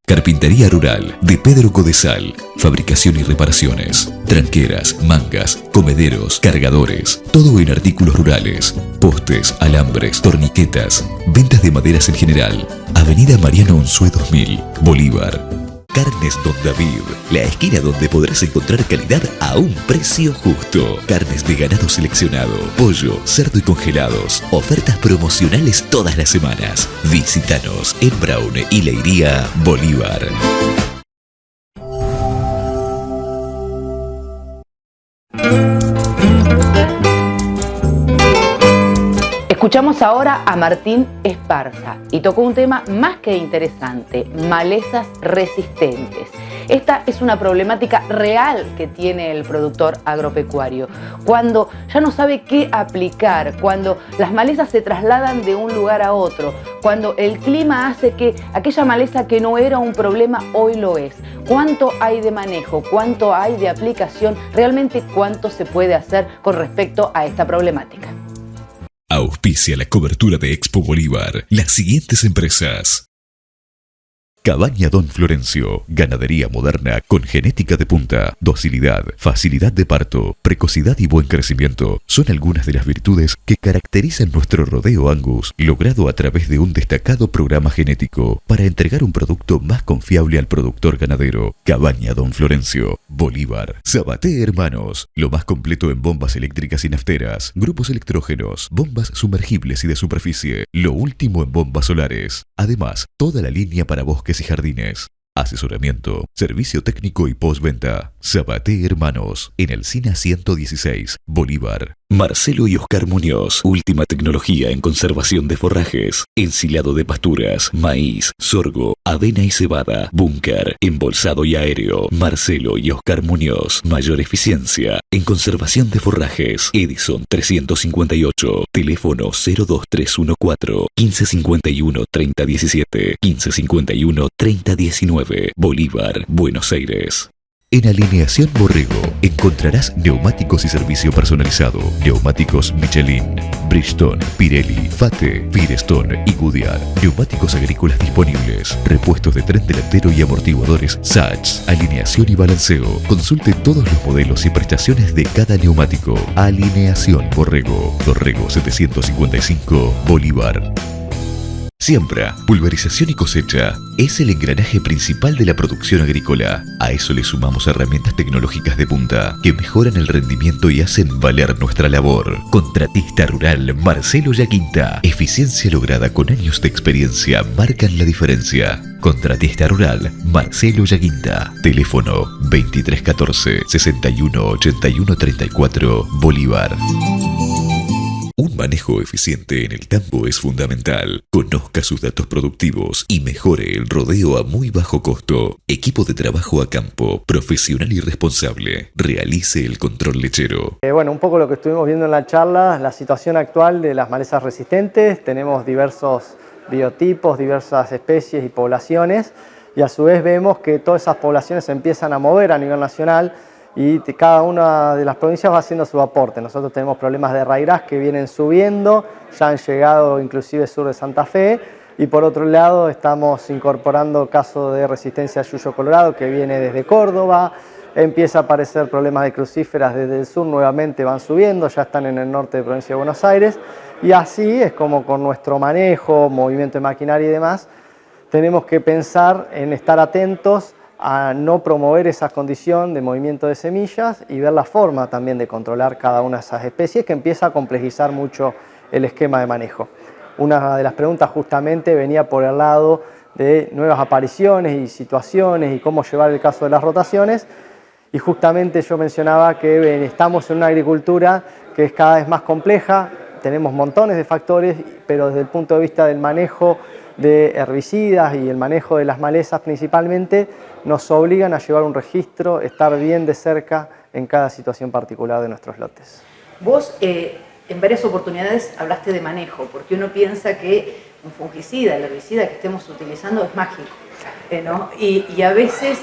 Carpintería Rural de Pedro Codesal. Fabricación y reparaciones. Tranqueras, mangas, comederos, cargadores. Todo en artículos rurales. Postes, alambres, torniquetas. Ventas de maderas en general. Avenida Mariano Unzué 2000, Bolívar. Carnes Don David, la esquina donde podrás encontrar calidad a un precio justo. Carnes de ganado seleccionado, pollo, cerdo y congelados. Ofertas promocionales todas las semanas. Visítanos en Brown y Leiría, Bolívar. Escuchamos ahora a Martín Esparza y tocó un tema más que interesante, malezas resistentes. Esta es una problemática real que tiene el productor agropecuario. Cuando ya no sabe qué aplicar, cuando las malezas se trasladan de un lugar a otro, cuando el clima hace que aquella maleza que no era un problema hoy lo es. ¿Cuánto hay de manejo? ¿Cuánto hay de aplicación? Realmente, ¿cuánto se puede hacer con respecto a esta problemática? Auspicia la cobertura de Expo Bolívar las siguientes empresas. Cabaña Don Florencio, ganadería moderna con genética de punta, docilidad, facilidad de parto, precocidad y buen crecimiento son algunas de las virtudes que caracterizan nuestro rodeo Angus, logrado a través de un destacado programa genético para entregar un producto más confiable al productor ganadero. Cabaña Don Florencio, Bolívar. Sabaté Hermanos, lo más completo en bombas eléctricas y nafteras, grupos electrógenos, bombas sumergibles y de superficie, lo último en bombas solares. Además, toda la línea para bosques y jardines. Asesoramiento, servicio técnico y postventa. Sabaté Hermanos, en el SINA 116, Bolívar. Marcelo y Oscar Muñoz, última tecnología en conservación de forrajes, ensilado de pasturas, maíz, sorgo, avena y cebada, búnker, embolsado y aéreo. Marcelo y Oscar Muñoz, mayor eficiencia en conservación de forrajes. Edison 358, teléfono 02314 1551 3017 1551 3019, Bolívar, Buenos Aires. En Alineación Borrego encontrarás neumáticos y servicio personalizado. Neumáticos Michelin, Bridgestone, Pirelli, Fate, Firestone y Goodyear. Neumáticos agrícolas disponibles. Repuestos de tren delantero y amortiguadores Sachs. Alineación y balanceo. Consulte todos los modelos y prestaciones de cada neumático. Alineación Borrego. Dorrego 755, Bolívar. Siembra, pulverización y cosecha es el engranaje principal de la producción agrícola. A eso le sumamos herramientas tecnológicas de punta que mejoran el rendimiento y hacen valer nuestra labor. Contratista rural Marcelo Yaquinta. Eficiencia lograda con años de experiencia marcan la diferencia. Contratista rural Marcelo Yaquinta. Teléfono 2314 61 81 34, Bolívar. Un manejo eficiente en el campo es fundamental. Conozca sus datos productivos y mejore el rodeo a muy bajo costo. Equipo de trabajo a campo, profesional y responsable. Realice el control lechero. Bueno, un poco lo que estuvimos viendo en la charla, la situación actual de las malezas resistentes. Tenemos diversos biotipos, diversas especies y poblaciones, y a su vez vemos que todas esas poblaciones se empiezan a mover a nivel nacional y cada una de las provincias va haciendo su aporte. Nosotros tenemos problemas de raigras que vienen subiendo, ya han llegado inclusive sur de Santa Fe, y por otro lado estamos incorporando casos de resistencia a yuyo colorado que viene desde Córdoba. Empieza a aparecer problemas de crucíferas desde el sur, nuevamente van subiendo, ya están en el norte de la provincia de Buenos Aires, y así es como con nuestro manejo, movimiento de maquinaria y demás, tenemos que pensar en estar atentos a no promover esa condición de movimiento de semillas y ver la forma también de controlar cada una de esas especies, que empieza a complejizar mucho el esquema de manejo. Una de las preguntas justamente venía por el lado de nuevas apariciones y situaciones y cómo llevar el caso de las rotaciones, y justamente yo mencionaba que estamos en una agricultura que es cada vez más compleja, tenemos montones de factores, pero desde el punto de vista del manejo de herbicidas y el manejo de las malezas principalmente, nos obligan a llevar un registro, estar bien de cerca en cada situación particular de nuestros lotes. Vos en varias oportunidades hablaste de manejo, porque uno piensa que un fungicida, el herbicida que estemos utilizando es mágico, ¿no? Y a veces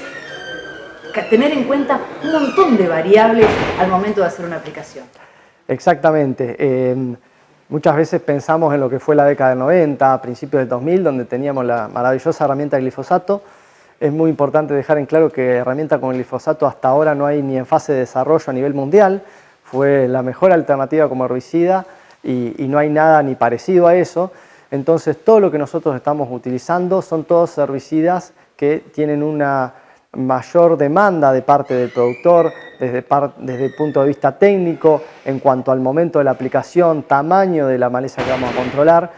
tener en cuenta un montón de variables al momento de hacer una aplicación. Exactamente. Muchas veces pensamos en lo que fue la década del 90, principios del 2000, donde teníamos la maravillosa herramienta del glifosato. Es muy importante dejar en claro que herramienta con el glifosato hasta ahora no hay ni en fase de desarrollo a nivel mundial. Fue la mejor alternativa como herbicida y no hay nada ni parecido a eso. Entonces todo lo que nosotros estamos utilizando son todos herbicidas que tienen una mayor demanda de parte del productor desde el punto de vista técnico en cuanto al momento de la aplicación, tamaño de la maleza que vamos a controlar,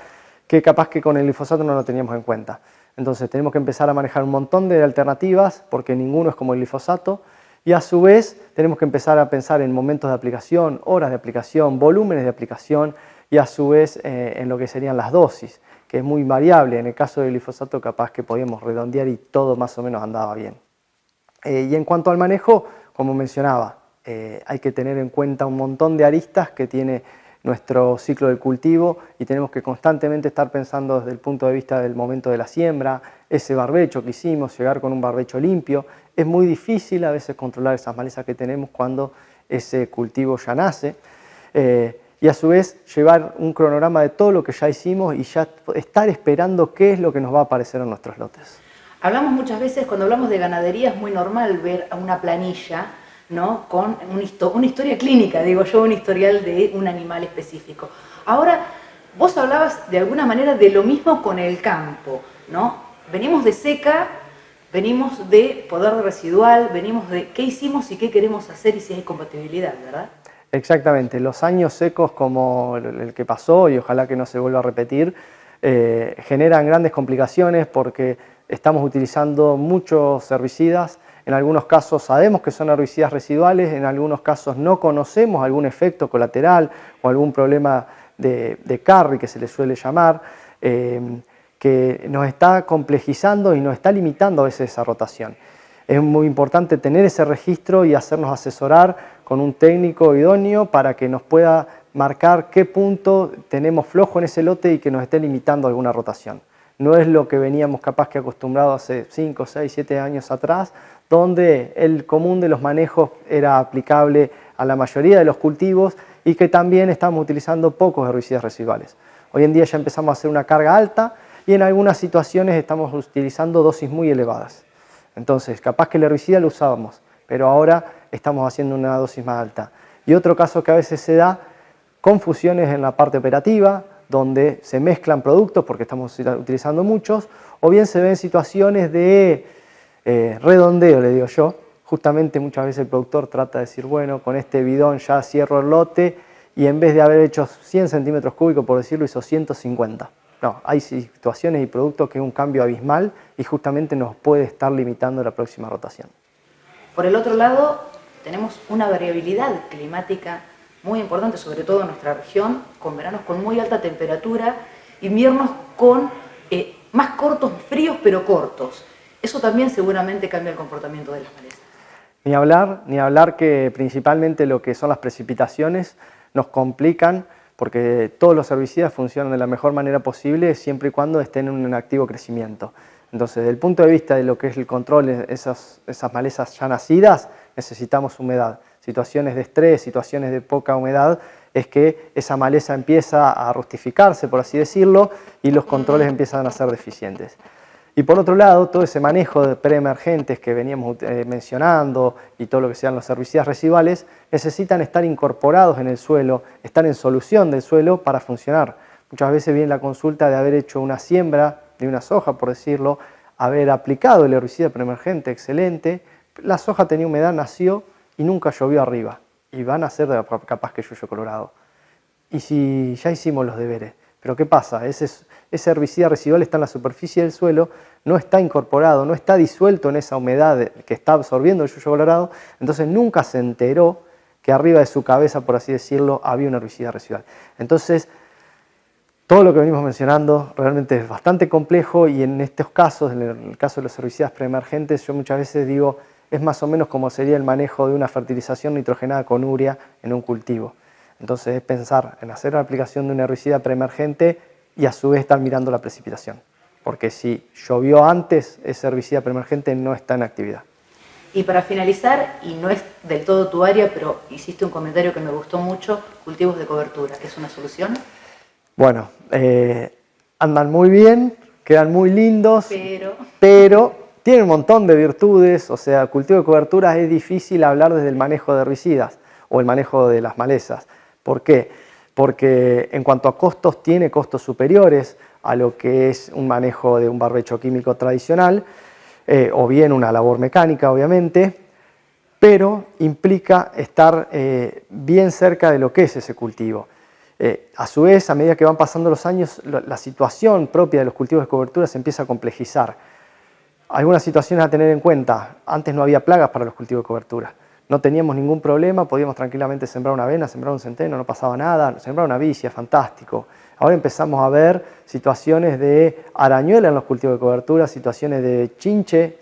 que capaz que con el glifosato no lo teníamos en cuenta. Entonces tenemos que empezar a manejar un montón de alternativas porque ninguno es como el glifosato, y a su vez tenemos que empezar a pensar en momentos de aplicación, horas de aplicación, volúmenes de aplicación, y a su vez en lo que serían las dosis, que es muy variable. En el caso del glifosato capaz que podíamos redondear y todo más o menos andaba bien. Y en cuanto al manejo, como mencionaba, hay que tener en cuenta un montón de aristas que tiene nuestro ciclo de cultivo y tenemos que constantemente estar pensando desde el punto de vista del momento de la siembra, ese barbecho que hicimos, llegar con un barbecho limpio. Es muy difícil a veces controlar esas malezas que tenemos cuando ese cultivo ya nace. Y a su vez llevar un cronograma de todo lo que ya hicimos y ya estar esperando qué es lo que nos va a aparecer en nuestros lotes. Hablamos muchas veces, cuando hablamos de ganadería, es muy normal ver a una planilla, ¿no?, con una historia clínica, digo yo, un historial de un animal específico. Ahora, vos hablabas de alguna manera de lo mismo con el campo, ¿no? Venimos de seca, venimos de poder residual, venimos de qué hicimos y qué queremos hacer y si hay compatibilidad, ¿verdad? Exactamente, los años secos como el que pasó, y ojalá que no se vuelva a repetir, generan grandes complicaciones porque estamos utilizando muchos herbicidas. En algunos casos sabemos que son herbicidas residuales, en algunos casos no conocemos algún efecto colateral o algún problema de carry, que se le suele llamar, que nos está complejizando y nos está limitando a veces esa rotación. Es muy importante tener ese registro y hacernos asesorar con un técnico idóneo para que nos pueda marcar qué punto tenemos flojo en ese lote y que nos esté limitando alguna rotación. No es lo que veníamos capaz que acostumbrados hace 5, 6, 7 años atrás, donde el común de los manejos era aplicable a la mayoría de los cultivos y que también estamos utilizando pocos herbicidas residuales. Hoy en día ya empezamos a hacer una carga alta y en algunas situaciones estamos utilizando dosis muy elevadas. Entonces, capaz que el herbicida lo usábamos, pero ahora estamos haciendo una dosis más alta. Y otro caso que a veces se da, confusiones en la parte operativa, donde se mezclan productos porque estamos utilizando muchos, o bien se ven situaciones de redondeo, le digo yo. Justamente muchas veces el productor trata de decir, bueno, con este bidón ya cierro el lote, y en vez de haber hecho 100 centímetros cúbicos, por decirlo, hizo 150. No, hay situaciones y productos que es un cambio abismal y justamente nos puede estar limitando la próxima rotación. Por el otro lado, tenemos una variabilidad climática muy importante, sobre todo en nuestra región, con veranos con muy alta temperatura, inviernos con más cortos, fríos pero cortos. Eso también seguramente cambia el comportamiento de las malezas. Ni hablar que principalmente lo que son las precipitaciones nos complican, porque todos los herbicidas funcionan de la mejor manera posible siempre y cuando estén en un activo crecimiento. Entonces, desde el punto de vista de lo que es el control de esas malezas ya nacidas, necesitamos humedad. Situaciones de estrés, situaciones de poca humedad, es que esa maleza empieza a rustificarse, por así decirlo, y los controles empiezan a ser deficientes. Y por otro lado, todo ese manejo de preemergentes que veníamos mencionando y todo lo que sean los herbicidas residuales, necesitan estar incorporados en el suelo, estar en solución del suelo para funcionar. Muchas veces viene la consulta de haber hecho una siembra de una soja, por decirlo, haber aplicado el herbicida preemergente excelente, la soja tenía humedad, nació y nunca llovió arriba, y van a ser capaz que yuyo colorado. Y si ya hicimos los deberes, pero ¿qué pasa? Ese herbicida residual está en la superficie del suelo, no está incorporado, no está disuelto en esa humedad que está absorbiendo el yuyo colorado, entonces nunca se enteró que arriba de su cabeza, por así decirlo, había un herbicida residual. Entonces, todo lo que venimos mencionando realmente es bastante complejo, y en estos casos, en el caso de los herbicidas preemergentes, yo muchas veces digo, es más o menos como sería el manejo de una fertilización nitrogenada con urea en un cultivo. Entonces es pensar en hacer la aplicación de un herbicida preemergente y a su vez estar mirando la precipitación. Porque si llovió antes, ese herbicida preemergente no está en actividad. Y para finalizar, y no es del todo tu área, pero hiciste un comentario que me gustó mucho, cultivos de cobertura, ¿es una solución? Bueno, andan muy bien, quedan muy lindos, pero tienen un montón de virtudes. O sea, cultivo de cobertura es difícil hablar desde el manejo de herbicidas o el manejo de las malezas. ¿Por qué? Porque en cuanto a costos, tiene costos superiores a lo que es un manejo de un barbecho químico tradicional, o bien una labor mecánica, obviamente, pero implica estar bien cerca de lo que es ese cultivo. A su vez, a medida que van pasando los años, la situación propia de los cultivos de cobertura se empieza a complejizar. Algunas situaciones a tener en cuenta: antes no había plagas para los cultivos de cobertura, no teníamos ningún problema, podíamos tranquilamente sembrar una avena, sembrar un centeno, no pasaba nada, sembrar una vicia, fantástico. Ahora empezamos a ver situaciones de arañuela en los cultivos de cobertura, situaciones de chinche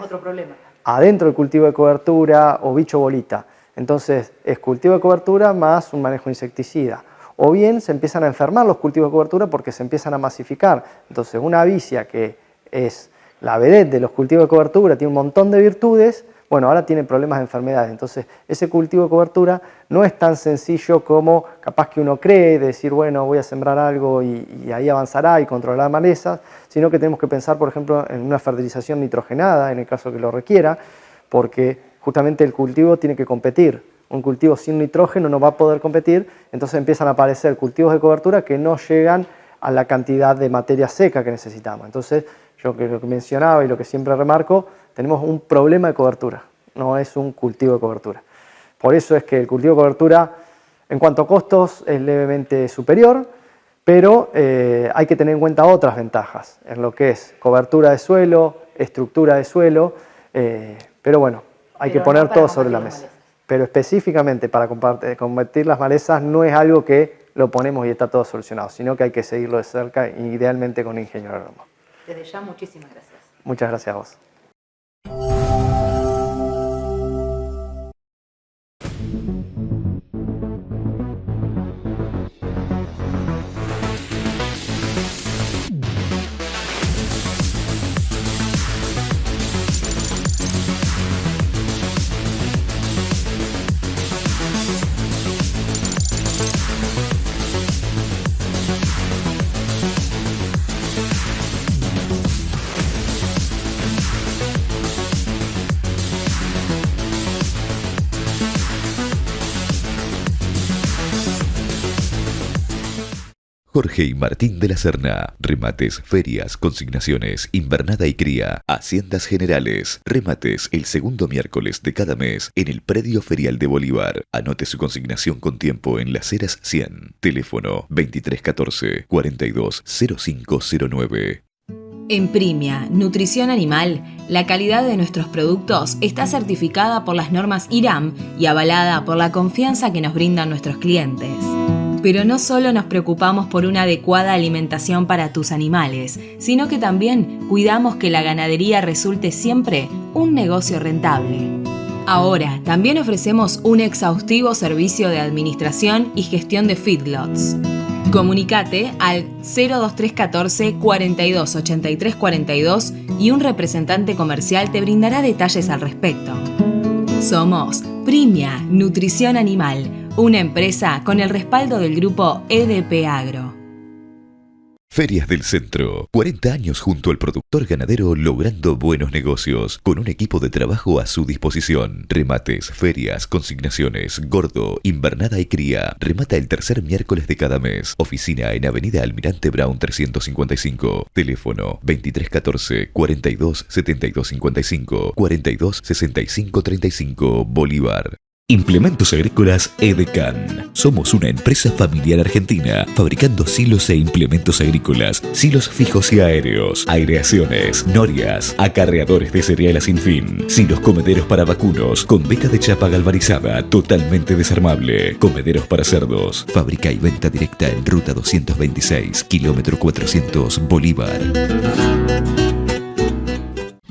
otro problema. adentro del cultivo de cobertura o bicho bolita. Entonces es cultivo de cobertura más un manejo insecticida. O bien se empiezan a enfermar los cultivos de cobertura porque se empiezan a masificar. Entonces una vicia que es la vedette de los cultivos de cobertura, tiene un montón de virtudes, bueno, ahora tiene problemas de enfermedades. Entonces ese cultivo de cobertura no es tan sencillo como capaz que uno cree, de decir, bueno, voy a sembrar algo y ahí avanzará y controlará malezas, sino que tenemos que pensar, por ejemplo, en una fertilización nitrogenada, en el caso que lo requiera, porque justamente el cultivo tiene que competir. Un cultivo sin nitrógeno no va a poder competir, entonces empiezan a aparecer cultivos de cobertura que no llegan a la cantidad de materia seca que necesitamos. Entonces, yo lo que mencionaba y lo que siempre remarco, tenemos un problema de cobertura, no es un cultivo de cobertura. Por eso es que el cultivo de cobertura, en cuanto a costos, es levemente superior, pero hay que tener en cuenta otras ventajas, en lo que es cobertura de suelo, estructura de suelo, pero bueno, hay que poner todo sobre la mesa. Pero específicamente para combatir las malezas no es algo que lo ponemos y está todo solucionado, sino que hay que seguirlo de cerca, idealmente con un ingeniero agrónomo. Desde ya, muchísimas gracias. Muchas gracias a vos. Jorge y Martín de la Serna. Remates, ferias, consignaciones, invernada y cría. Haciendas Generales. Remates el segundo miércoles de cada mes en el predio ferial de Bolívar. Anote su consignación con tiempo en Las Heras 100. Teléfono 2314 420509. En Primia, Nutrición Animal, la calidad de nuestros productos está certificada por las normas IRAM y avalada por la confianza que nos brindan nuestros clientes. Pero no solo nos preocupamos por una adecuada alimentación para tus animales, sino que también cuidamos que la ganadería resulte siempre un negocio rentable. Ahora, también ofrecemos un exhaustivo servicio de administración y gestión de feedlots. Comunicate al 02314 42 83 42 y un representante comercial te brindará detalles al respecto. Somos Primia Nutrición Animal, una empresa con el respaldo del grupo EDP Agro. Ferias del Centro. 40 años junto al productor ganadero logrando buenos negocios, con un equipo de trabajo a su disposición. Remates, ferias, consignaciones, gordo, invernada y cría. Remata el tercer miércoles de cada mes. Oficina en Avenida Almirante Brown 355. Teléfono 2314 42 72 55 42 65 35 Bolívar. Implementos Agrícolas Edecan. Somos una empresa familiar argentina fabricando silos e implementos agrícolas, silos fijos y aéreos, aireaciones, norias, acarreadores de cereal a sin fin, silos comederos para vacunos con beca de chapa galvanizada totalmente desarmable, comederos para cerdos. Fábrica y venta directa en Ruta 226, kilómetro 400, Bolívar.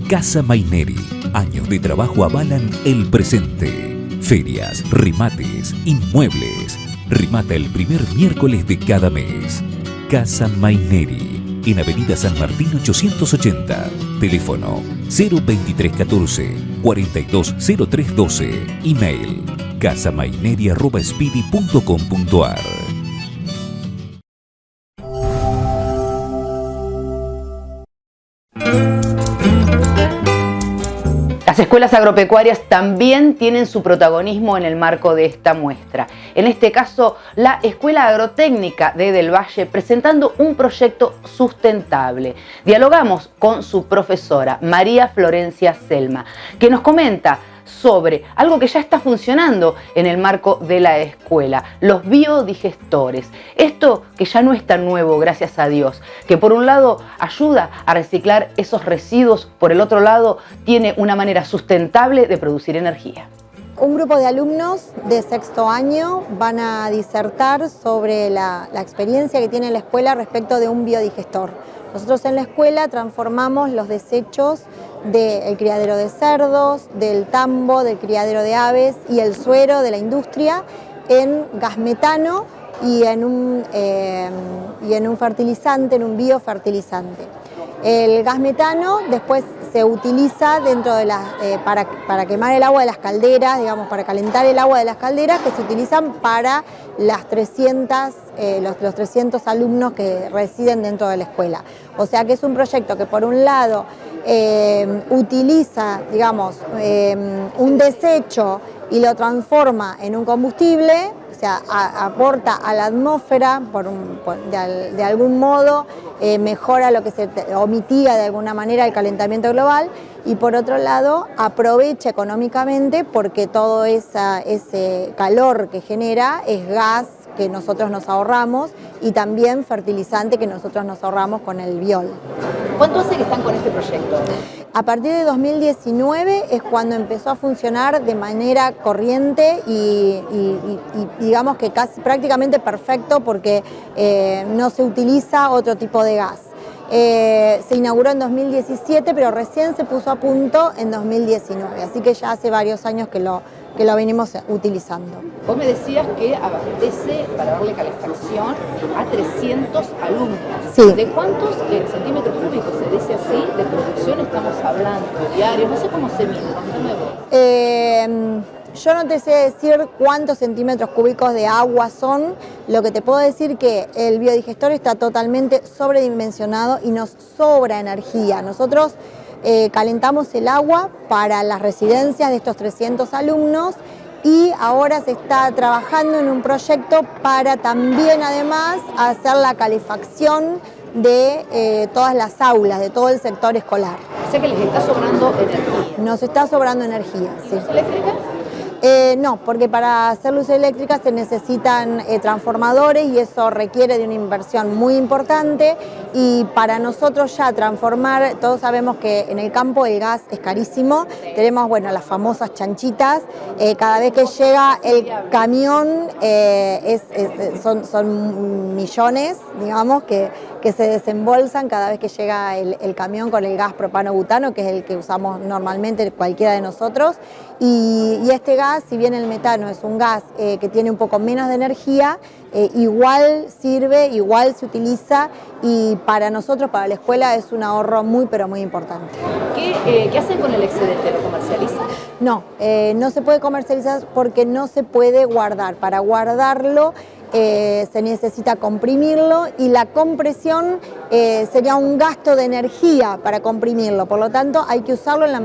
Casa Maineri. Años de trabajo avalan el presente. Ferias, remates, inmuebles. Remata el primer miércoles de cada mes. Casa Maineri, en Avenida San Martín 880. Teléfono 02314 420312. Email casamaineri@speedy.com.ar. Las escuelas agropecuarias también tienen su protagonismo en el marco de esta muestra. En este caso, la Escuela Agrotécnica de Del Valle presentando un proyecto sustentable. Dialogamos con su profesora, María Florencia Selma, que nos comenta sobre algo que ya está funcionando en el marco de la escuela, los biodigestores. Esto que ya no es tan nuevo, gracias a Dios, que por un lado ayuda a reciclar esos residuos, por el otro lado tiene una manera sustentable de producir energía. Un grupo de alumnos de sexto año van a disertar sobre la experiencia que tiene la escuela respecto de un biodigestor. Nosotros en la escuela transformamos los desechos del criadero de cerdos, del tambo, del criadero de aves y el suero de la industria en gas metano y en un fertilizante, en un biofertilizante. El gas metano después se utiliza dentro de para quemar el agua de las calderas, digamos, para calentar el agua de las calderas que se utilizan para los 300 alumnos que residen dentro de la escuela. O sea que es un proyecto que por un lado utiliza, digamos, un desecho y lo transforma en un combustible, o sea, aporta a la atmósfera de algún modo, mejora o mitiga de alguna manera el calentamiento global, y por otro lado aprovecha económicamente porque todo ese calor que genera es gas que nosotros nos ahorramos y también fertilizante que nosotros nos ahorramos con el biol. ¿Cuánto hace que están con este proyecto? A partir de 2019 es cuando empezó a funcionar de manera corriente y digamos que casi prácticamente perfecto porque no se utiliza otro tipo de gas. Se inauguró en 2017, pero recién se puso a punto en 2019, así que ya hace varios años que lo venimos utilizando. Vos me decías que abastece para darle calefacción a 300 alumnos. Sí. ¿De cuántos centímetros cúbicos, se dice así, de producción estamos hablando diarios? No sé cómo se mide, contame vos. Yo no te sé decir cuántos centímetros cúbicos de agua son, lo que te puedo decir que el biodigestor está totalmente sobredimensionado y nos sobra energía. Nosotros calentamos el agua para las residencias de estos 300 alumnos y ahora se está trabajando en un proyecto para también además hacer la calefacción de todas las aulas, de todo el sector escolar. O sea que les está sobrando energía. Nos está sobrando energía, ¿Y sí. luz eléctrica? No, porque para hacer luz eléctrica se necesitan transformadores y eso requiere de una inversión muy importante, y para nosotros ya transformar, todos sabemos que en el campo el gas es carísimo, tenemos las famosas chanchitas, cada vez que llega el camión son millones, digamos, que se desembolsan cada vez que llega el camión con el gas propano-butano, que es el que usamos normalmente cualquiera de nosotros, y este gas, si bien el metano es un gas que tiene un poco menos de energía, igual sirve, igual se utiliza, y para nosotros, para la escuela, es un ahorro muy pero muy importante. ¿Qué hacen con el excedente? ¿Lo comercializan? No, no se puede comercializar porque no se puede guardar. Para guardarlo se necesita comprimirlo, y la compresión sería un gasto de energía para comprimirlo, por lo tanto hay que usarlo en la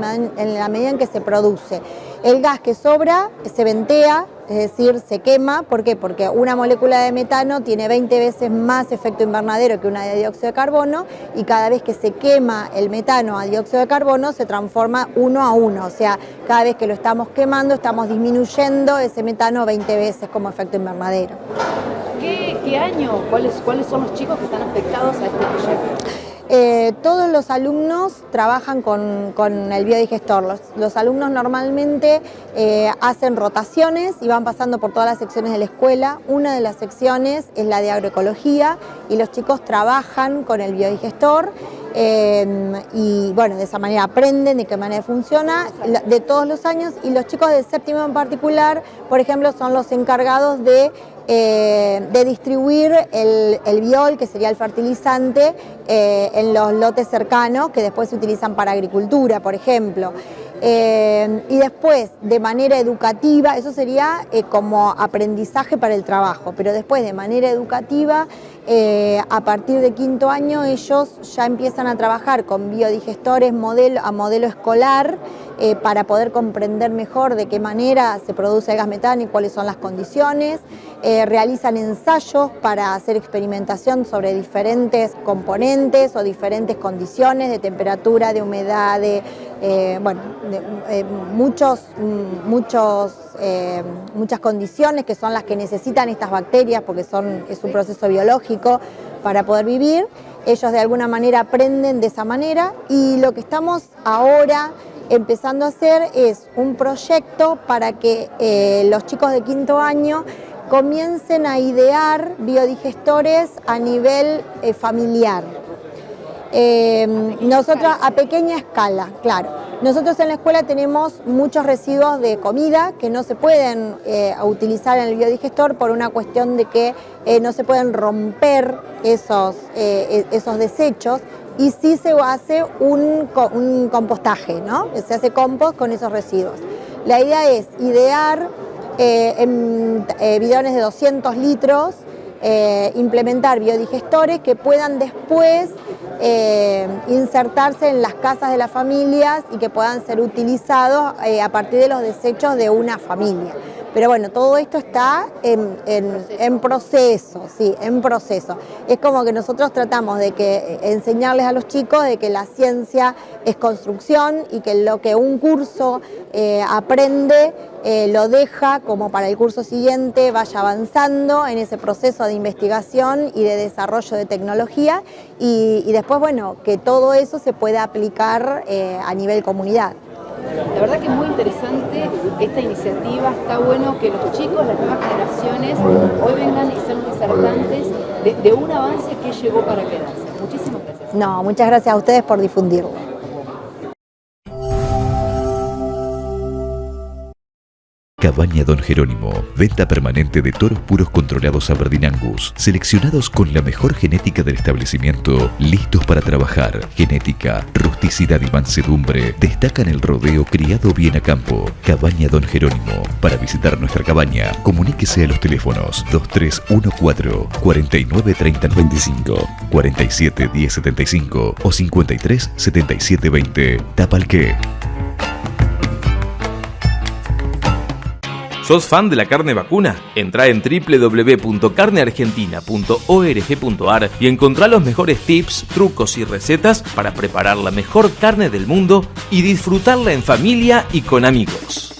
medida en que se produce. El gas que sobra se ventea, es decir, se quema. ¿Por qué? Porque una molécula de metano tiene 20 veces más efecto invernadero que una de dióxido de carbono, y cada vez que se quema el metano a dióxido de carbono se transforma 1 a 1, o sea, cada vez que lo estamos quemando estamos disminuyendo ese metano 20 veces como efecto invernadero. ¿Qué año? ¿Cuáles son los chicos que están afectados a este proyecto? Todos los alumnos trabajan con el biodigestor. Los alumnos normalmente hacen rotaciones y van pasando por todas las secciones de la escuela. Una de las secciones es la de agroecología y los chicos trabajan con el biodigestor y de esa manera aprenden de qué manera funciona de todos los años, y los chicos de séptimo en particular, por ejemplo, son los encargados de distribuir el biol, que sería el fertilizante, en los lotes cercanos que después se utilizan para agricultura, por ejemplo. Y después, de manera educativa, eso sería como aprendizaje para el trabajo, pero después de manera educativa, a partir de quinto año ellos ya empiezan a trabajar con biodigestores a modelo escolar, para poder comprender mejor de qué manera se produce el gas metano y cuáles son las condiciones. Realizan ensayos para hacer experimentación sobre diferentes componentes o diferentes condiciones de temperatura, de humedad, muchas condiciones que son las que necesitan estas bacterias, porque es un proceso biológico para poder vivir. Ellos de alguna manera aprenden de esa manera, y lo que estamos ahora empezando a hacer es un proyecto para que los chicos de quinto año comiencen a idear biodigestores a nivel familiar. Nosotros a pequeña escala, claro. Nosotros en la escuela tenemos muchos residuos de comida que no se pueden utilizar en el biodigestor por una cuestión de que no se pueden romper esos desechos, y sí se hace un compostaje, ¿no? Se hace compost con esos residuos. La idea es idear en bidones de 200 litros, implementar biodigestores que puedan después insertarse en las casas de las familias y que puedan ser utilizados a partir de los desechos de una familia. Pero bueno, todo esto está en proceso, sí, en proceso. Es como que nosotros tratamos de enseñarles a los chicos de que la ciencia es construcción y que lo que un curso aprende lo deja como para el curso siguiente vaya avanzando en ese proceso de investigación y de desarrollo de tecnología y después, bueno, que todo eso se pueda aplicar a nivel comunidad. La verdad que es muy interesante esta iniciativa, está bueno que los chicos, las nuevas generaciones, hoy vengan y sean disertantes de un avance que llegó para quedarse. Muchísimas gracias. No, muchas gracias a ustedes por difundirlo. Cabaña Don Jerónimo, venta permanente de toros puros controlados Aberdeen Angus, seleccionados con la mejor genética del establecimiento, listos para trabajar. Genética, rusticidad y mansedumbre destacan el rodeo criado bien a campo. Cabaña Don Jerónimo. Para visitar nuestra cabaña, comuníquese a los teléfonos 2314 49 30 95, 47 10 75 o 53 77 20. Tapalqué. ¿Sos fan de la carne vacuna? Entrá en www.carneargentina.org.ar y encontrá los mejores tips, trucos y recetas para preparar la mejor carne del mundo y disfrutarla en familia y con amigos.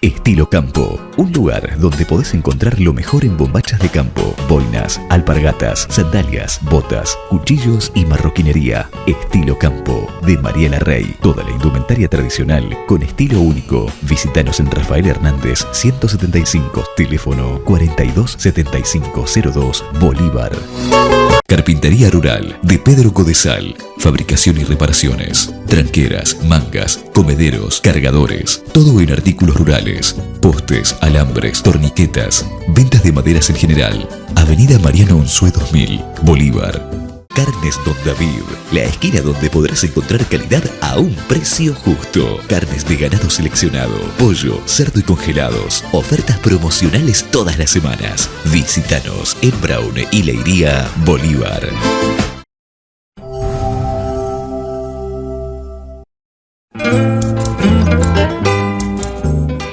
Estilo Campo, un lugar donde podés encontrar lo mejor en bombachas de campo, boinas, alpargatas, sandalias, botas, cuchillos y marroquinería. Estilo Campo, de Mariela Rey. Toda la indumentaria tradicional con estilo único. Visítanos en Rafael Hernández 175, teléfono 427502, Bolívar. Carpintería Rural, de Pedro Codesal. Fabricación y reparaciones. Tranqueras, mangas, comederos, cargadores. Todo en artículos rurales. Postes, alambres, torniquetas. Ventas de maderas en general. Avenida Mariano Unzué 2000, Bolívar. Carnes Don David, la esquina donde podrás encontrar calidad a un precio justo. Carnes de ganado seleccionado, pollo, cerdo y congelados. Ofertas promocionales todas las semanas. Visítanos en Brown y Leiría, Bolívar.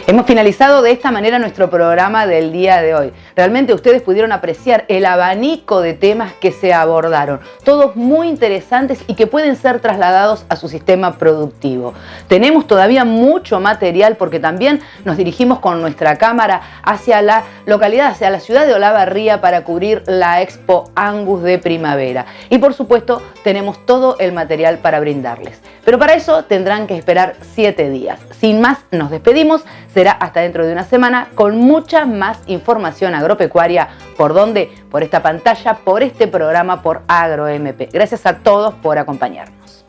Hemos finalizado de esta manera nuestro programa del día de hoy. Realmente ustedes pudieron apreciar el abanico de temas que se abordaron, todos muy interesantes y que pueden ser trasladados a su sistema productivo. Tenemos todavía mucho material porque también nos dirigimos con nuestra cámara hacia la localidad, hacia la ciudad de Olavarría para cubrir la Expo Angus de primavera. Y por supuesto tenemos todo el material para brindarles. Pero para eso tendrán que esperar 7 días. Sin más, nos despedimos. Será hasta dentro de una semana con mucha más información agropecuaria. ¿Por dónde? Por esta pantalla, por este programa, por AgroMP. Gracias a todos por acompañarnos.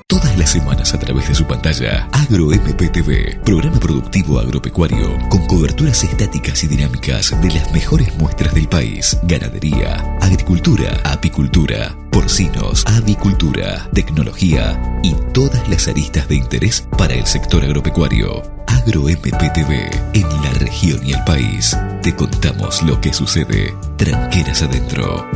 Todas las semanas a través de su pantalla, AgroMP TV, programa productivo agropecuario con coberturas estáticas y dinámicas de las mejores muestras del país. Ganadería, agricultura, apicultura, porcinos, avicultura, tecnología y todas las aristas de interés para el sector agropecuario. AgroMP TV, en la región y el país. Te contamos lo que sucede tranqueras adentro.